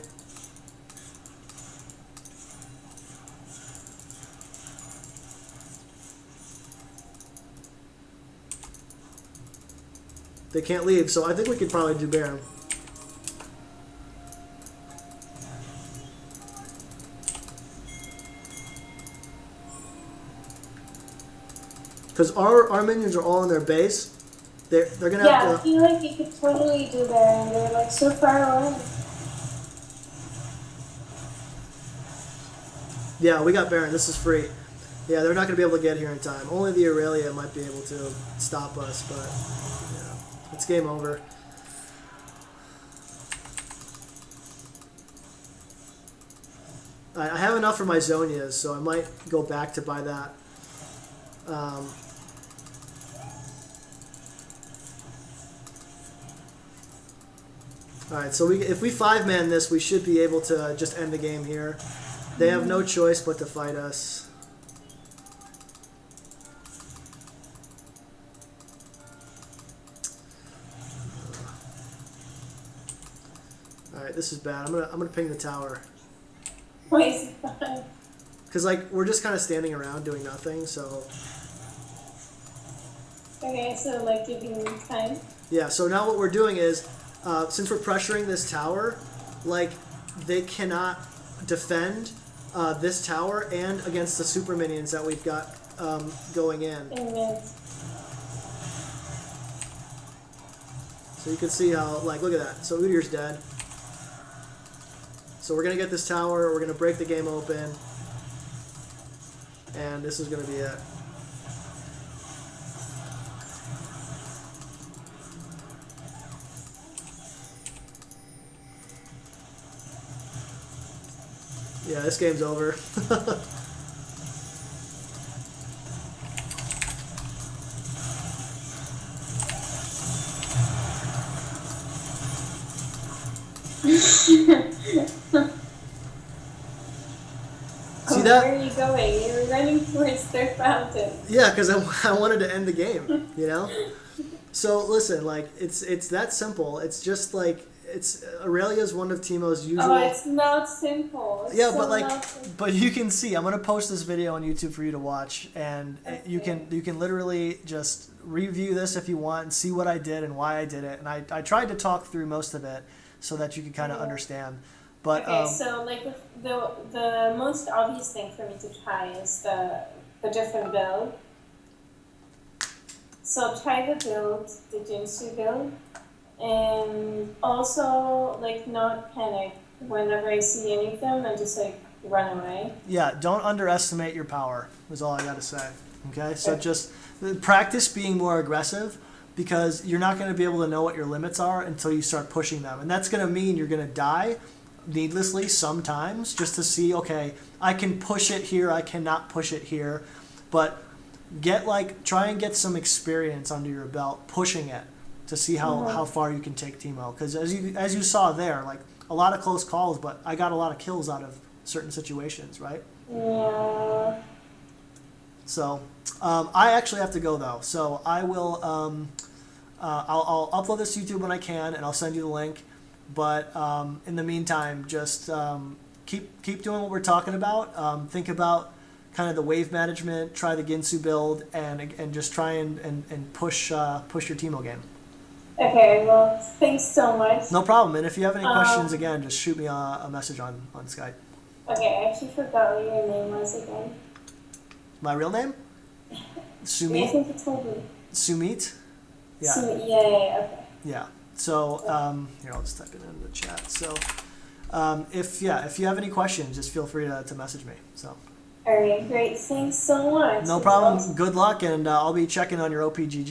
They can't leave, so I think we could probably do Baron. Because our minions are all in their base. They're gonna have to.
Yeah, I feel like you could totally do Baron. They're like so far away.
Yeah, we got Baron. This is free. Yeah, they're not gonna be able to get here in time. Only the Aurelia might be able to stop us, but yeah, it's game over. I have enough for my Zonias, so I might go back to buy that. Alright, so if we 5-man this, we should be able to just end the game here. They have no choice but to fight us. Alright, this is bad. I'm gonna ping the tower.
Wait,
Because like we're just kind of standing around doing nothing. So
Okay, so like giving time.
yeah. So now what we're doing is, since we're pressuring this tower, like they cannot defend this tower and against the super minions that we've got going in.
And
So you can see how, like, look at that. So Udyr's dead. So we're going to get this tower, we're going to break the game open, and this is going to be it. Yeah, this game's over. See that?
Where are you going? You're running towards their fountain.
Yeah, because I wanted to end the game, you know? So listen, like, it's that simple. It's just like, Aurelia's one of Teemo's usual...
Oh, it's not simple. It's
yeah,
so
but like,
not simple.
but you can see. I'm gonna post this video on YouTube for you to watch, and
Okay.
you can literally just review this if you want and see what I did and why I did it. And I tried to talk through most of it so that you can kind of understand. But
Okay, so like the most obvious thing for me to try is the different build. So I'll try the build, the Jinsu build, and also like not panic whenever I see any of them and just like run away.
yeah, don't underestimate your power. Is all I gotta say. Okay, so just practice being more aggressive, because you're not going to be able to know what your limits are until you start pushing them, and that's going to mean you're going to die needlessly sometimes just to see, okay, I can push it here, I cannot push it here, but try and get some experience under your belt pushing it to see how far you can take Teemo, because as you saw there, like a lot of close calls, but I got a lot of kills out of certain situations, right?
Yeah.
So I actually have to go though, so I will I'll upload this to YouTube when I can, and I'll send you the link. But in the meantime, just keep doing what we're talking about. Think about kind of the wave management. Try the Ginsu build, and just try and push your Teemo game.
Okay, well, thanks so much.
No problem. And if you have any questions, again, just shoot me a message on Skype.
Okay, I actually forgot what your name was again.
My real name?
I
Sumit.
think you told me.
Sumit. Yeah.
Yeah, okay.
Yeah. So here, I'll just type it in the chat. So if you have any questions, just feel free to message me. So.
All right, great. Thanks so much.
No problem. Good luck, and I'll be checking on your OPGG.